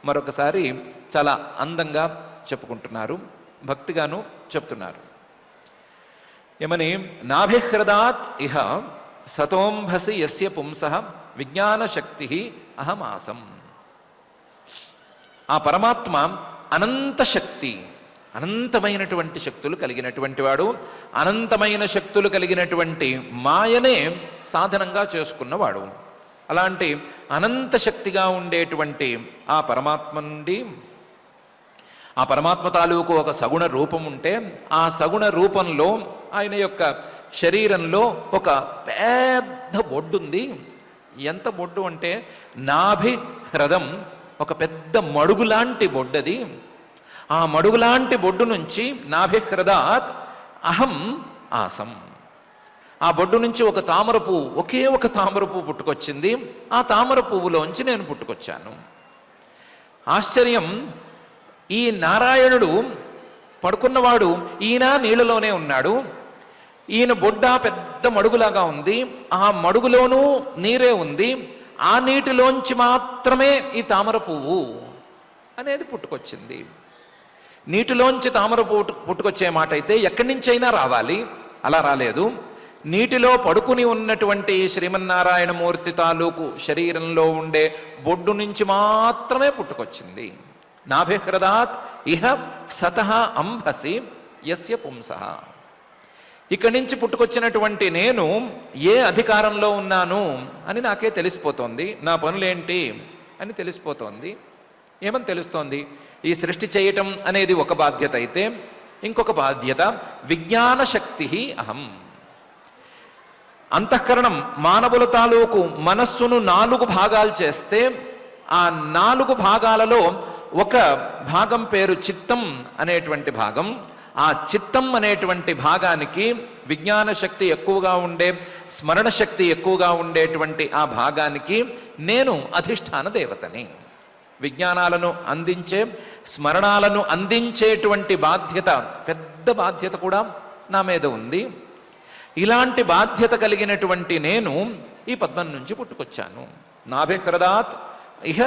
మరొకసారి చాలా అందంగా చెప్పుకుంటున్నారు, భక్తిగాను చెప్తున్నారు. ఏమని? నాభిహృదాత్ ఇహ సతోంభసి యస్య పుంసః విజ్ఞానశక్తి అహమాసం. ఆ పరమాత్మ అనంత శక్తి, అనంతమైనటువంటి శక్తులు కలిగినటువంటి వాడు, అనంతమైన శక్తులు కలిగినటువంటి మాయనే సాధనంగా చేసుకున్నవాడు. అలాంటి అనంత శక్తిగా ఉండేటువంటి ఆ పరమాత్మ నుండి, ఆ పరమాత్మ తాలూకు ఒక సగుణ రూపం ఉంటే, ఆ సగుణ రూపంలో ఆయన యొక్క శరీరంలో ఒక పెద్ద బొడ్డు ఉంది. ఎంత బొడ్డు అంటే నాభి హ్రదం, ఒక పెద్ద మడుగులాంటి బొడ్డది. ఆ మడుగులాంటి బొడ్డు నుంచి నాభిహృదాత్ అహం ఆసం, ఆ బొడ్డు నుంచి ఒక తామర పువ్వు, ఒకే ఒక తామర పువ్వు పుట్టుకొచ్చింది. ఆ తామర పువ్వులోంచి నేను పుట్టుకొచ్చాను. ఆశ్చర్యం, ఈ నారాయణుడు పడుకున్నవాడు, ఈయన నీళ్ళలోనే ఉన్నాడు. ఈయన బొడ్డ పెద్ద మడుగులాగా ఉంది, ఆ మడుగులోనూ నీరే ఉంది. ఆ నీటిలోంచి మాత్రమే ఈ తామర పువ్వు అనేది పుట్టుకొచ్చింది. నీటిలోంచి తామర పుట్టుకొచ్చే మాట అయితే ఎక్కడి నుంచైనా రావాలి, అలా రాలేదు. నీటిలో పడుకుని ఉన్నటువంటి శ్రీమన్నారాయణమూర్తి తాలూకు శరీరంలో ఉండే బొడ్డు నుంచి మాత్రమే పుట్టుకొచ్చింది. నాభిహృదాత్ ఇహ సతః అంభసి యస్య పుంసః. ఇక్కడి నుంచి పుట్టుకొచ్చినటువంటి నేను ఏ అధికారంలో ఉన్నాను అని నాకే తెలిసిపోతోంది. నా పనులేంటి అని తెలిసిపోతోంది. ఏమని తెలుస్తోంది? ఈ సృష్టి చేయటం అనేది ఒక బాధ్యత అయితే, ఇంకొక బాధ్యత విజ్ఞాన శక్తి అహం. అంతఃకరణం మానవుల తాలూకు మనస్సును 4 భాగాలు చేస్తే, ఆ 4 భాగాలలో ఒక భాగం పేరు చిత్తం అనేటువంటి భాగం. ఆ చిత్తం అనేటువంటి భాగానికి విజ్ఞాన శక్తి ఎక్కువగా ఉండే, స్మరణ శక్తి ఎక్కువగా ఉండేటువంటి ఆ భాగానికి నేను అధిష్టాన దేవతని. విజ్ఞానాలను అందించే, స్మరణాలను అందించేటువంటి బాధ్యత, పెద్ద బాధ్యత కూడా నా మీద ఉంది. ఇలాంటి బాధ్యత కలిగినటువంటి నేను ఈ పద్మం నుంచి పుట్టుకొచ్చాను. నాభిహృదాత్ ఇహ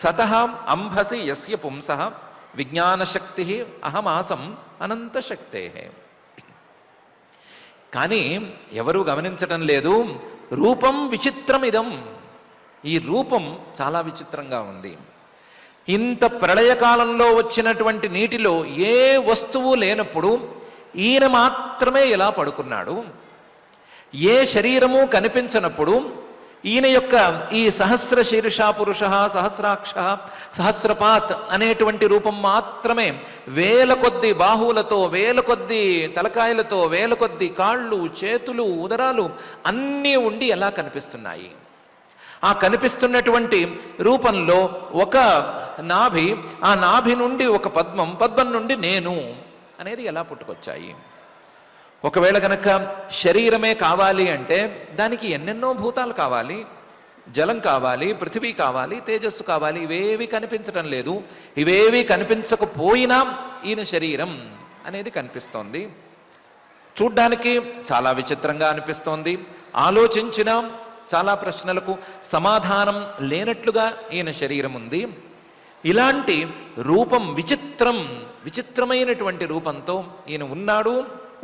సతః అంభసి యస్య పుంసః విజ్ఞానశక్తి అహమాసం అనంతశక్తే. కానీ ఎవరూ గమనించటం లేదు, రూపం విచిత్రమిదం. ఈ రూపం చాలా విచిత్రంగా ఉంది. ఇంత ప్రళయకాలంలో వచ్చినటువంటి నీటిలో ఏ వస్తువు లేనప్పుడు ఈయన మాత్రమే ఇలా పడుకున్నాడు. ఏ శరీరము కనిపించనప్పుడు ఈయన యొక్క ఈ సహస్ర శీర్ష పురుష, సహస్రాక్ష, సహస్రపాత్ అనేటువంటి రూపం మాత్రమే వేల కొద్ది బాహువులతో, వేల కొద్ది తలకాయలతో, వేల కొద్ది కాళ్ళు, చేతులు, ఉదరాలు అన్నీ ఉండి ఎలా కనిపిస్తున్నాయి. ఆ కనిపిస్తున్నటువంటి రూపంలో ఒక నాభి, ఆ నాభి నుండి ఒక పద్మం, పద్మం నుండి నేను అనేది ఎలా పుట్టుకొచ్చాయి. ఒకవేళ గనక శరీరమే కావాలి అంటే దానికి ఎన్నెన్నో భూతాలు కావాలి. జలం కావాలి, పృథివీ కావాలి, తేజస్సు కావాలి. ఇవేవి కనిపించటం లేదు. ఇవేవి కనిపించకపోయినా ఈయన శరీరం అనేది కనిపిస్తోంది. చూడ్డానికి చాలా విచిత్రంగా అనిపిస్తోంది. ఆలోచించిన చాలా ప్రశ్నలకు సమాధానం లేనట్లుగా ఈయన శరీరం ఉంది. ఇలాంటి రూపం విచిత్రమైనటువంటి రూపంతో ఈయన ఉన్నాడు,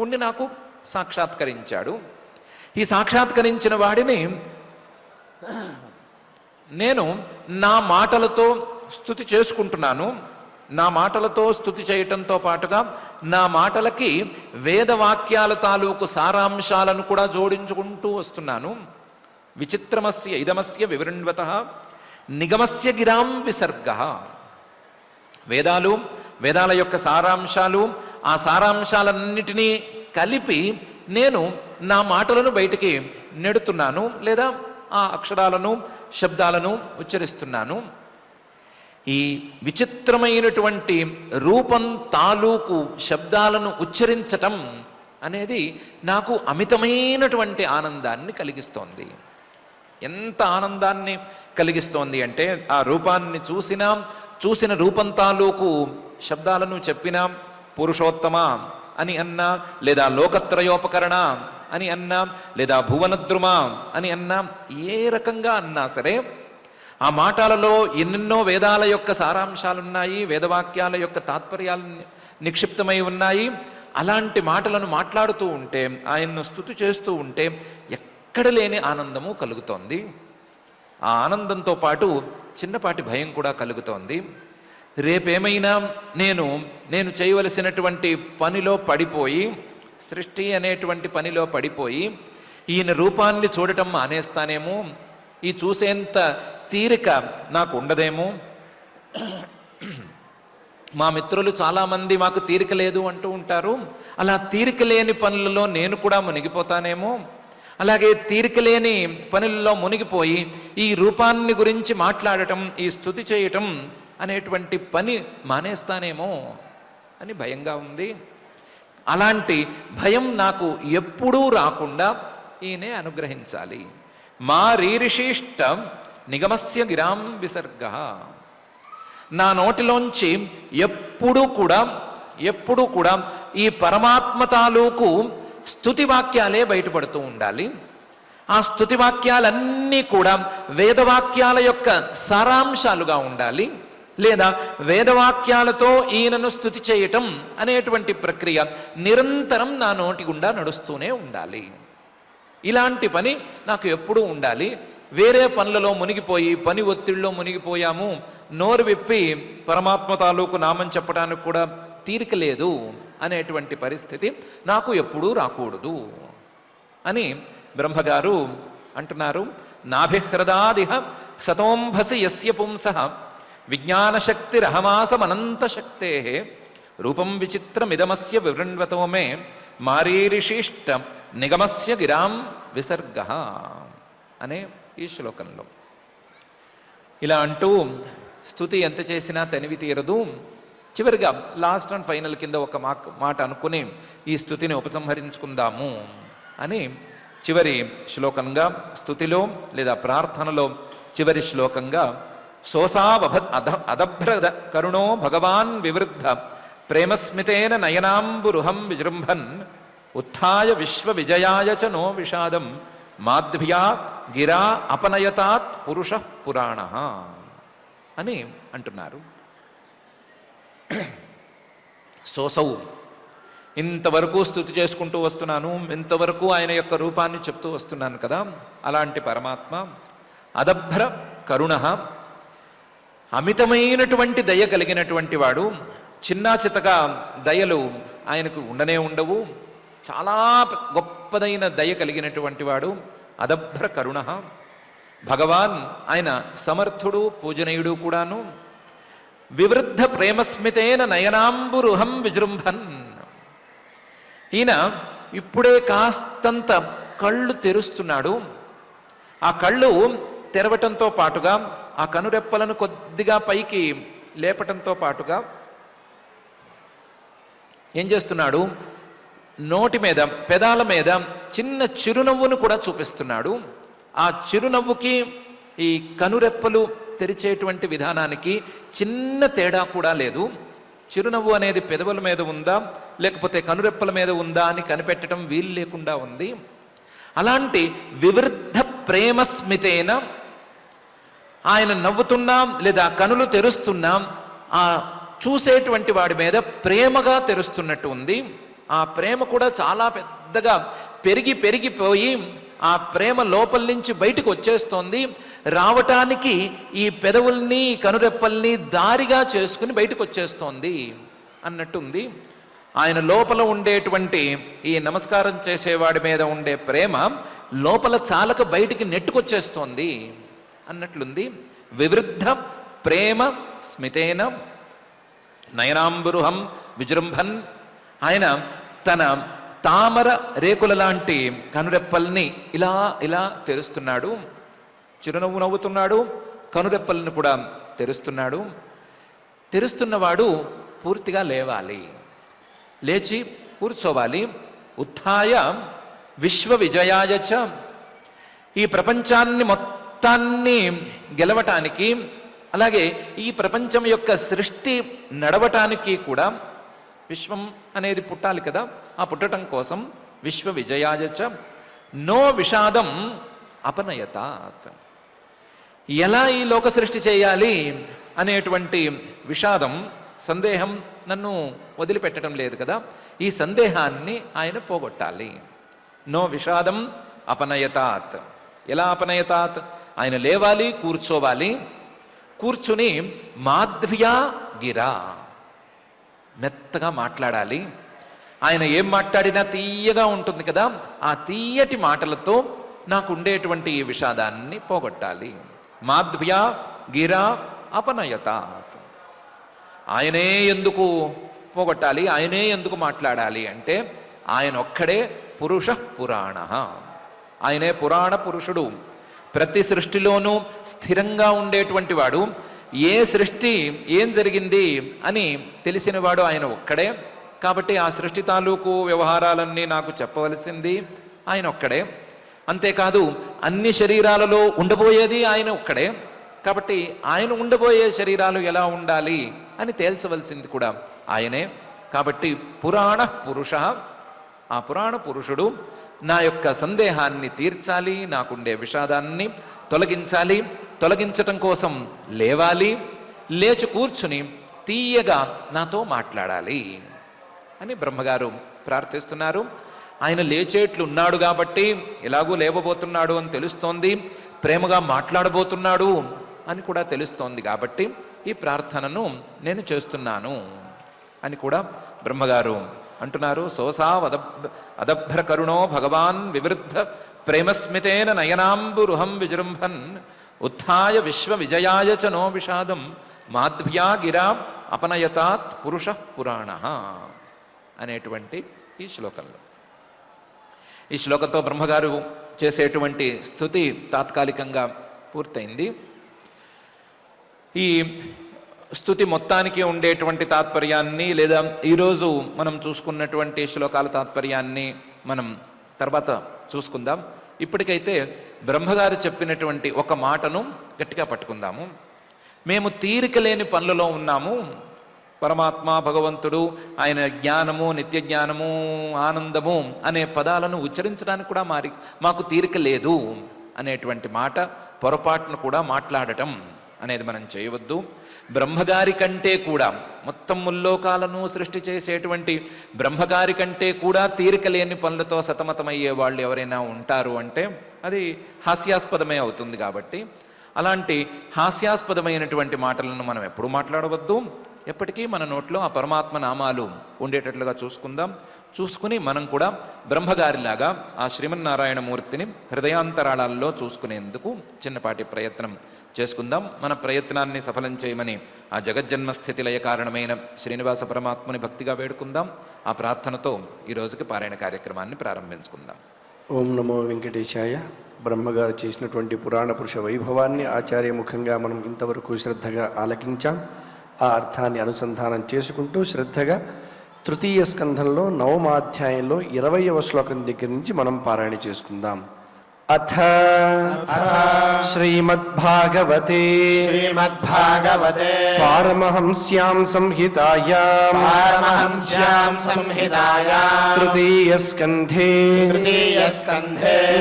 ఉండి నాకు సాక్షాత్కరించాడు. ఈ సాక్షాత్కరించిన వాడిని నేను నా మాటలతో స్తుతి చేసుకుంటున్నాను. నా మాటలతో స్తుతి చేయటంతో పాటుగా నా మాటలకి వేదవాక్యాల తాలూకు సారాంశాలను కూడా జోడించుకుంటూ వస్తున్నాను. విచిత్రమస్య ఇదమస్య వివృణ్వతః నిగమస్య గిరాం విసర్గః. వేదాల యొక్క సారాంశాలు, ఆ సారాంశాలన్నిటినీ కలిపి నేను నా మాటలను బయటికి నెడుతున్నాను, లేదా ఆ అక్షరాలను, శబ్దాలను ఉచ్చరిస్తున్నాను. ఈ విచిత్రమైనటువంటి రూపం తాలూకు శబ్దాలను ఉచ్చరించటం అనేది నాకు అమితమైనటువంటి ఆనందాన్ని కలిగిస్తోంది. ఎంత ఆనందాన్ని కలిగిస్తోంది అంటే, ఆ రూపాన్ని చూసిన రూపం తాలూకు శబ్దాలను చెప్పినా, పురుషోత్తమ అని అన్నా, లేదా లోకత్రయోపకరణ అని అన్నా, లేదా భువనద్రుమ అని అన్నా, ఏ రకంగా అన్నా సరే ఆ మాటలలో ఎన్నెన్నో వేదాల యొక్క సారాంశాలున్నాయి, వేదవాక్యాల యొక్క తాత్పర్యాలు నిక్షిప్తమై ఉన్నాయి. అలాంటి మాటలను మాట్లాడుతూ ఉంటే, ఆయన్ను స్తుతి చేస్తూ ఉంటే ఎక్కడ లేని ఆనందము కలుగుతోంది. ఆ ఆనందంతో పాటు చిన్నపాటి భయం కూడా కలుగుతోంది. రేపేమైనా నేను చేయవలసినటువంటి పనిలో పడిపోయి, సృష్టి అనేటువంటి పనిలో పడిపోయి ఈయన రూపాన్ని చూడటం మానేస్తానేమో, ఈ చూసేంత తీరిక నాకు ఉండదేమో. మా మిత్రులు చాలామంది మాకు తీరిక లేదు అంటూ ఉంటారు. అలా తీరిక లేని పనులలో నేను కూడా మునిగిపోతానేమో. అలాగే తీరిక లేని పనుల్లో మునిగిపోయి ఈ రూపాన్ని గురించి మాట్లాడటం, ఈ స్తుతి చేయటం అనేటువంటి పని మానేస్తానేమో అని భయంగా ఉంది. అలాంటి భయం నాకు ఎప్పుడూ రాకుండా ఈయనే అనుగ్రహించాలి. మా రీరిషిష్ట నిగమస్య గిరాం విసర్గ. నా నోటిలోంచి ఎప్పుడూ కూడా ఈ పరమాత్మ తాలూకు స్తుతి వాక్యాలే బయటపడుతూ ఉండాలి. ఆ స్తుతి వాక్యాలన్నీ కూడా వేదవాక్యాల యొక్క సారాంశాలుగా ఉండాలి, లేదా వేదవాక్యాలతో ఈయనను స్తుతి చేయటం అనేటువంటి ప్రక్రియ నిరంతరం నా నోటి గుండా నడుస్తూనే ఉండాలి. ఇలాంటి పని నాకు ఎప్పుడూ ఉండాలి. వేరే పనులలో మునిగిపోయి పని ఒత్తిడిలో మునిగిపోయాము, నోరు విప్పి పరమాత్మ తాలూకు నామం చెప్పడానికి కూడా తీరిక లేదు అనేటువంటి పరిస్థితి నాకు ఎప్పుడూ రాకూడదు అని బ్రహ్మగారు అంటున్నారు. నాభిహృదాదిహ సతోంభసి యస్య పుంసః విజ్ఞానశక్తిరహమాసమనంత శక్తే రూపం విచిత్రమిదమస్య వివృణ్వతో మే మారీరిషిష్ట నిగమస్య గిరాం విసర్గ అనే ఈ శ్లోకంలో ఇలా అంటూ స్తుతి ఎంత చేసినా తనివి తీరదు. చివరిగా లాస్ట్ అండ్ ఫైనల్ కింద ఒక మాట అనుకుని ఈ స్తుతిని ఉపసంహరించుకుందాము అని చివరి శ్లోకంగా, స్తుతిలో లేదా ప్రార్థనలో చివరి శ్లోకంగా అదభ్ర కరుణో భగవాన్ వివృద్ధ ప్రేమస్మితేన నయనాంబురుహం విజృంభన్ ఉత్థాయ విశ్వ విజయాయ చ నో విషాదం మాధ్వ్యా గిరా అపనయతాత్ పురుష పురాణ అని అంటున్నారు. సోసౌ ఇంతవరకు స్తుతి చేసుకుంటూ వస్తున్నాను, ఇంతవరకు ఆయన యొక్క రూపాన్ని చెప్తూ వస్తున్నాను కదా, అలాంటి పరమాత్మ అదభ్ర కరుణ, అమితమైనటువంటి దయ కలిగినటువంటి వాడు. చిన్నా చితక దయలు ఆయనకు ఉండనే ఉండవు. చాలా గొప్పదైన దయ కలిగినటువంటి వాడు అదభ్ర కరుణ. భగవాన్ ఆయన సమర్థుడు, పూజనీయుడు కూడాను. వివృద్ధ ప్రేమస్మితేన నయనాంబురుహం విజృంభన్, ఈయన ఇప్పుడే కాస్తంత కళ్ళు తెరుస్తున్నాడు. ఆ కళ్ళు తెరవటంతో పాటుగా ఆ కనురెప్పలను కొద్దిగా పైకి లేపటంతో పాటుగా ఏం చేస్తున్నాడు, నోటి మీద పెదాల మీద చిన్న చిరునవ్వును కూడా చూపిస్తున్నాడు. ఆ చిరునవ్వుకి ఈ కనురెప్పలు తెరిచేటువంటి విధానానికి చిన్న తేడా కూడా లేదు. చిరునవ్వు అనేది పెదవుల మీద ఉందా లేకపోతే కనురెప్పల మీద ఉందా అని కనిపెట్టడం వీలు లేకుండా ఉంది. అలాంటి వివృద్ధ ప్రేమస్మితేన ఆయన నవ్వుతున్నాం లేదా కనులు తెరుస్తున్నాం, ఆ చూసేటువంటి వాడి మీద ప్రేమగా తెరుస్తున్నట్టు ఉంది. ఆ ప్రేమ కూడా చాలా పెద్దగా పెరిగిపోయి ఆ ప్రేమ లోపల నుంచి బయటకు వచ్చేస్తోంది. రావటానికి ఈ పెదవుల్ని కనురెప్పల్ని దారిగా చేసుకుని బయటకు వచ్చేస్తోంది అన్నట్టుంది. ఆయన లోపల ఉండేటువంటి ఈ నమస్కారం చేసేవాడి మీద ఉండే ప్రేమ లోపల చాలక బయటికి నెట్టుకొచ్చేస్తోంది అన్నట్లుంది. వివృద్ధ ప్రేమ స్మితేన నయనాంబురుహం విజృంభన్, ఆయన తన తామర రేకుల లాంటి కనురెప్పల్ని ఇలా ఇలా తెరుస్తున్నాడు. చిరునవ్వు నవ్వుతున్నాడు, కనురెప్పలను కూడా తెరుస్తున్నాడు. తెరుస్తున్నవాడు పూర్తిగా లేవాలి, లేచి కూర్చోవాలి. ఉత్థాయ విశ్వ విజయాయచ, ఈ ప్రపంచాన్ని మొత్తాన్ని గెలవటానికి, అలాగే ఈ ప్రపంచం యొక్క సృష్టి నడవటానికి కూడా, విశ్వం అనేది పుట్టాలి కదా, ఆ పుట్టడం కోసం విశ్వ విజయాయచ నో విషాదం అపనయతాత్, ఎలా ఈ లోక సృష్టి చేయాలి అనేటువంటి విషాదం, సందేహం నన్ను వదిలిపెట్టడం లేదు కదా, ఈ సందేహాన్ని ఆయన పోగొట్టాలి. నో విషాదం అపనయతాత్, ఎలా అపనయతాత్, ఆయన లేవాలి, కూర్చోవాలి. కూర్చుని మాధ్వ్యా గిరా, మెత్తగా మాట్లాడాలి. ఆయన ఏం మాట్లాడినా తీయగా ఉంటుంది కదా, ఆ తీయటి మాటలతో నాకు ఉండేటువంటి ఈ విషాదాన్ని పోగొట్టాలి. మాధ్వ్యా గిరా అపనయతాత్, ఆయనే ఎందుకు పోగొట్టాలి, ఆయనే ఎందుకు మాట్లాడాలి అంటే ఆయన ఒక్కడే పురుష పురాణ, ఆయనే పురాణ పురుషుడు. ప్రతి సృష్టిలోనూ స్థిరంగా ఉండేటువంటి వాడు. ఏ సృష్టి ఏం జరిగింది అని తెలిసినవాడు ఆయన ఒక్కడే. కాబట్టి ఆ సృష్టి తాలూకు వ్యవహారాలన్నీ నాకు చెప్పవలసింది ఆయన ఒక్కడే. అంతేకాదు అన్ని శరీరాలలో ఉండబోయేది ఆయన ఒక్కడే. కాబట్టి ఆయన ఉండబోయే శరీరాలు ఎలా ఉండాలి అని తేల్చవలసింది కూడా ఆయనే. కాబట్టి పురాణ పురుష, ఆ పురాణ పురుషుడు నా యొక్క సందేహాన్ని తీర్చాలి, నాకుండే విషాదాన్ని తొలగించాలి, తొలగించటం కోసం లేవాలి, లేచి కూర్చుని తీయగా నాతో మాట్లాడాలి అని బ్రహ్మగారు ప్రార్థిస్తున్నారు. ఆయన లేచేట్లు ఉన్నాడు కాబట్టి ఎలాగూ లేవబోతున్నాడు అని తెలుస్తోంది, ప్రేమగా మాట్లాడబోతున్నాడు అని కూడా తెలుస్తోంది కాబట్టి ఈ ప్రార్థనను నేను చేస్తున్నాను అని కూడా బ్రహ్మగారు అంటున్నారు. అదభ్ర కరుణో భగవాన్ వివృద్ధ ప్రేమస్మితేన నయనాంబురుహం విజృంభన్ ఉత్థాయ విశ్వ విజయాయ చ నో విషాదం మాధ్వ్యా గిరా అపనయతాత్ పురుష పురాణ అనేటువంటి ఈ శ్లోకంలో. ఈ శ్లోకంతో బ్రహ్మగారు చేసేటువంటి స్తుతి తాత్కాలికంగా పూర్తయింది. ఈ స్తుతి మొత్తానికి ఉండేటువంటి తాత్పర్యాన్ని లేదా ఈరోజు మనం చూసుకున్నటువంటి శ్లోకాల తాత్పర్యాన్ని మనం తర్వాత చూసుకుందాం. ఇప్పటికైతే బ్రహ్మగారు చెప్పినటువంటి ఒక మాటను గట్టిగా పట్టుకుందాము. మేము తీరిక లేని పనులలో ఉన్నాము, పరమాత్మ భగవంతుడు ఆయన జ్ఞానము, నిత్య జ్ఞానము, ఆనందము అనే పదాలను ఉచ్చరించడానికి కూడా మాకు తీరిక లేదు అనేటువంటి మాట పొరపాటును కూడా మాట్లాడటం అనేది మనం చేయవద్దు. బ్రహ్మగారి కంటే కూడా, మొత్తం ముల్లోకాలను సృష్టి చేసేటువంటి బ్రహ్మగారి కంటే కూడా తీరిక లేని పనులతో సతమతమయ్యే వాళ్ళు ఎవరైనా ఉంటారు అంటే అది హాస్యాస్పదమే అవుతుంది. కాబట్టి అలాంటి హాస్యాస్పదమైనటువంటి మాటలను మనం ఎప్పుడు మాట్లాడవద్దు. ఎప్పటికీ మన నోట్లో ఆ పరమాత్మ నామాలు ఉండేటట్లుగా చూసుకుందాం. చూసుకుని మనం కూడా బ్రహ్మగారిలాగా ఆ శ్రీమన్నారాయణమూర్తిని హృదయాంతరాళాల్లో చూసుకునేందుకు చిన్నపాటి ప్రయత్నం చేసుకుందాం. మన ప్రయత్నాన్ని సఫలం చేయమని ఆ జగజ్జన్మస్థితి లయ కారణమైన శ్రీనివాస పరమాత్మని భక్తిగా వేడుకుందాం. ఆ ప్రార్థనతో ఈ రోజుకి పారాయణ కార్యక్రమాన్ని ప్రారంభించుకుందాం. ఓం నమో వెంకటేశాయ. బ్రహ్మగారు చేసినటువంటి పురాణ పురుష వైభవాన్ని ఆచార్యముఖంగా మనం ఇంతవరకు శ్రద్ధగా ఆలకించాం. ఆ అర్థాన్ని అనుసంధానం చేసుకుంటూ శ్రద్ధగా తృతీయ స్కంధంలో 9వ అధ్యాయంలో 20వ శ్లోకం దగ్గర నుంచి మనం పారాయణ చేసుకుందాం. అథ శ్రీమద్భాగవతే పారమహంస్యాం సంహితాయాం తృతీయ స్కంధే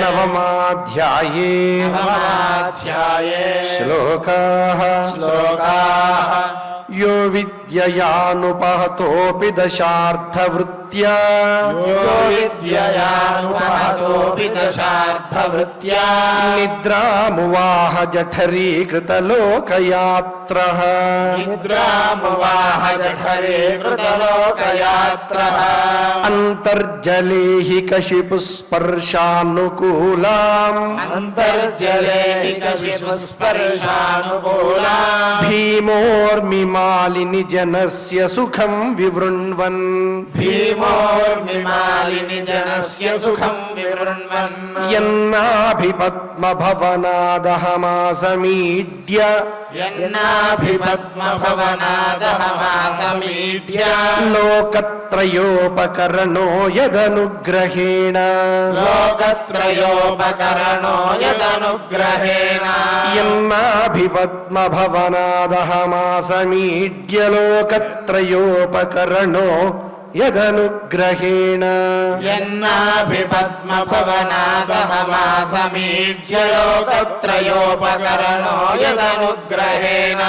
9వ అధ్యాయే శ్లోకాః యో విద్యయానుపహతోపి దశార్థవృత్త్యా నిద్రామువాహ జఠరీకృతలోకయాత్రః అంతర్జలే హి కశిపుస్పర్శానుకూలాం భీమోర్మిమాలిని జనస్య సుఖం వివృణ్వన్ యన్నాభిపద్మభవనాదహమాసమీడ్య లోకత్రయోపకరణో యదనుగ్రహేణ యన్నాభిపద్మభవనాదహమాసమీడ్య లోకత్రయోపకరణో యదనుగ్రహేణ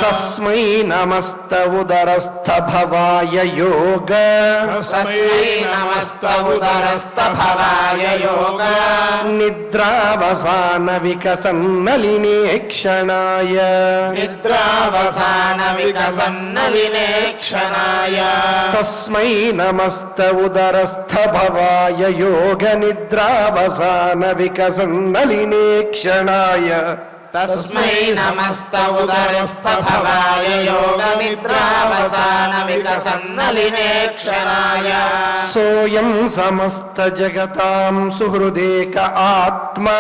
తస్మై నమస్త ఉదరస్థ భవాయ యోగ నిద్రావసాన వికసన్నలినే క్షణాయ తస్మై నమస్త ఉదరస్థ భవాయ యోగ నిద్రావసాన వికసన్నలినే క్షణాయ తస్మై నమస్త ఉదరస్థ భవాయ యోగ నిద్రావసాన వికసన్నలినే క్షణాయ సోయం సమస్త జగతాం సుహృదేక ఆత్మా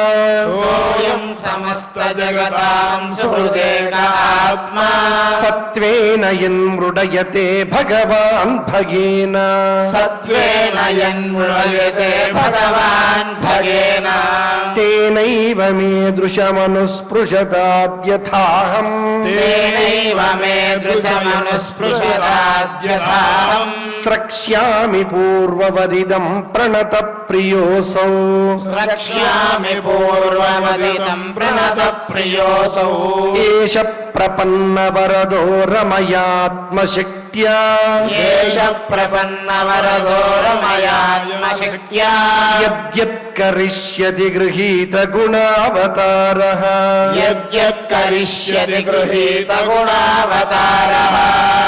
సోయం సమస్త జగతాం సుహృదేక ఆత్మా సత్వేన యన్మృడయతే భగవాన్ భగేన సత్వేన యన్మృడయతే భగవాన్ భగేన तेनैव मे दृशमनुस्पृशताद्यथाहम् तेनैव मे दृशमनुस्पृशताद्यथाहम् स्रक्ष्यामि पूर्ववदिदं प्रणतप्रियोऽसौ स्रक्ष्यामि पूर्वमदितं प्रणतप्रियोऽसौ एष प्रपन्नवरदो रमयात्मशक्त्या एष प्रपन्नवरदो रमयात्मशक्त्या यद्यत्करिष्यति गृहीतगुणावतारः यद्यत्करिष्यति गृहीतगुणावतारः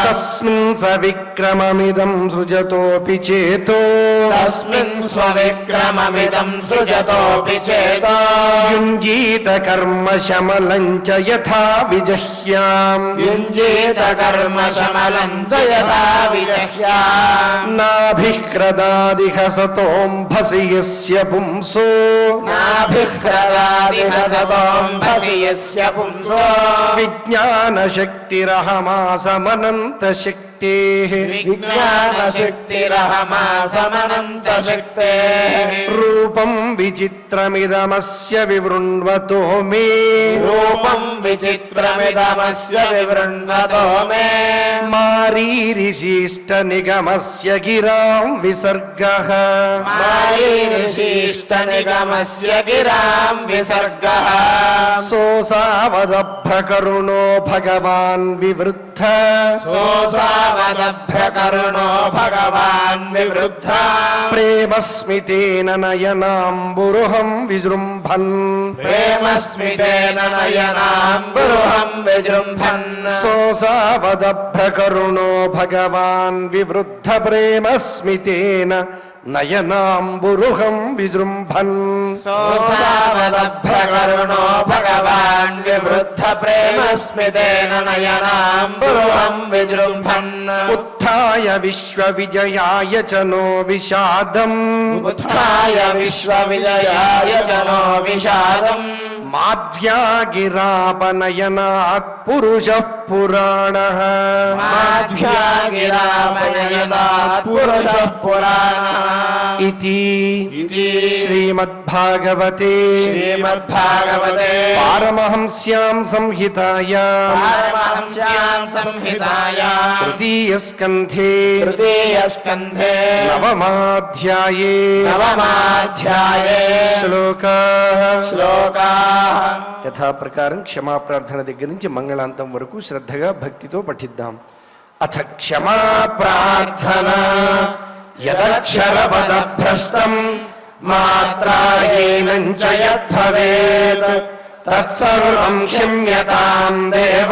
तस्मिन् सविक्रममिदं सृजतोऽपि चेतो तस्मिन् स्वविक्रममिदं सृजतोऽपि चेतो युञ्जीत कर्मशमलं च यथा विजह्याम् युञ्जीत कर्मशमलं च यथा विजह्याम् नाभिह्रदादिहसतोऽम्भसि यस्य पुंसो नाभिह्रदादिहसतोऽम्भसि यस्य पुंसो विज्ञानशक्तिरहमासमनन्तशक्तेः विज्ञानशक्तिरहमासमनन्तशक्तेः रूपं विचित्रमिदमस्य विवृण्वतो मे रूपं विचित्रमिदमस्य विवृण्वतो मे मारीरिशिष्टनिगमस्य गिरां विसर्गः मारीरिशिष्टनिगमस्य गिरां विसर्गः सोऽसावदभ्रकरुणो भगवान् विवृद्ध सोऽसावदभ्रकरुणो भगवान् विवृद्ध प्रेमस्मितेन नयनाम्बुरुहं विजृम्भन् प्रेमस्मितेन नयनाम्बुरुहं विजृम्भन् सोऽसावदभ्रकरुणो भगवान् विवृद्ध प्रेमस्मितेन नयनाम्बुरुहं विजृम्भन् सोऽसावदभ्रकरुणो भगवान् विवृद्ध प्रेमस्मितेन नयनाम्बुरुहं विजृम्भन् उत्थाय विश्वविजयाय च नो विषादम् उत्थाय विश्वविजयाय च नो विषादम् माध्यागिरापनयनात् पुरुषः पुराणः माध्यागिरापनयनात् पुरुषः पुराणः इति इति श्रीमद्भागवते श्रीमद्भागवते पारमहंस्यां संहितायां पारमहंस्यां संहितायां तृतीयस्कन्धे तृतीयस्कन्धे नवमाध्याये श्लोकाः యథా ప్రకారం క్షమా ప్రార్థన దగ్గర నుంచి మంగళాంతం వరకు శ్రద్ధగా భక్తితో పఠిద్దాం. అథ క్షమా ప్రార్థన యదక్షరపదభ్రష్టం మాత్రాహీనం చ యద్భవేత్ తత్సర్వం క్షమ్యతాం దేవ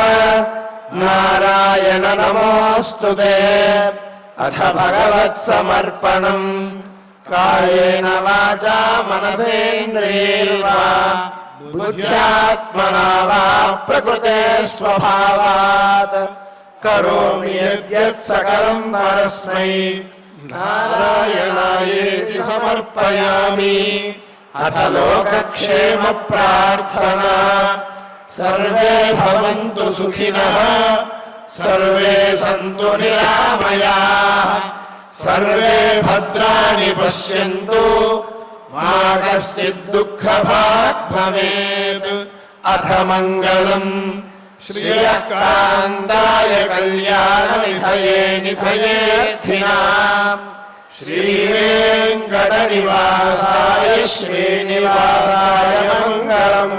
నారాయణ నమోస్తుతే. అథ భగవత్సమర్పణం కాయేన వాచా మనసేంద్రియైర్వా బుద్ధ్యాత్మనా వా ప్రకృతే స్వభావాత్ కరోమి యద్యత్ సకలం పరస్మై నారాయణాయేతి సమర్పయామి. అథ లోకక్షేమ ప్రార్థనా సర్వే భవంతు సుఖినః సర్వే సంతు నిరామయాః సర్వే భద్రాణి పశ్యంతు మా కశ్చిద్ దుఃఖభాగ్ భవేత్. అథ మంగళం శ్రియకాంతాయ కళ్యాణ నిధయేర్థినాం శ్రీవేంకట నివాసాయ శ్రీనివాసాయ మంగళం.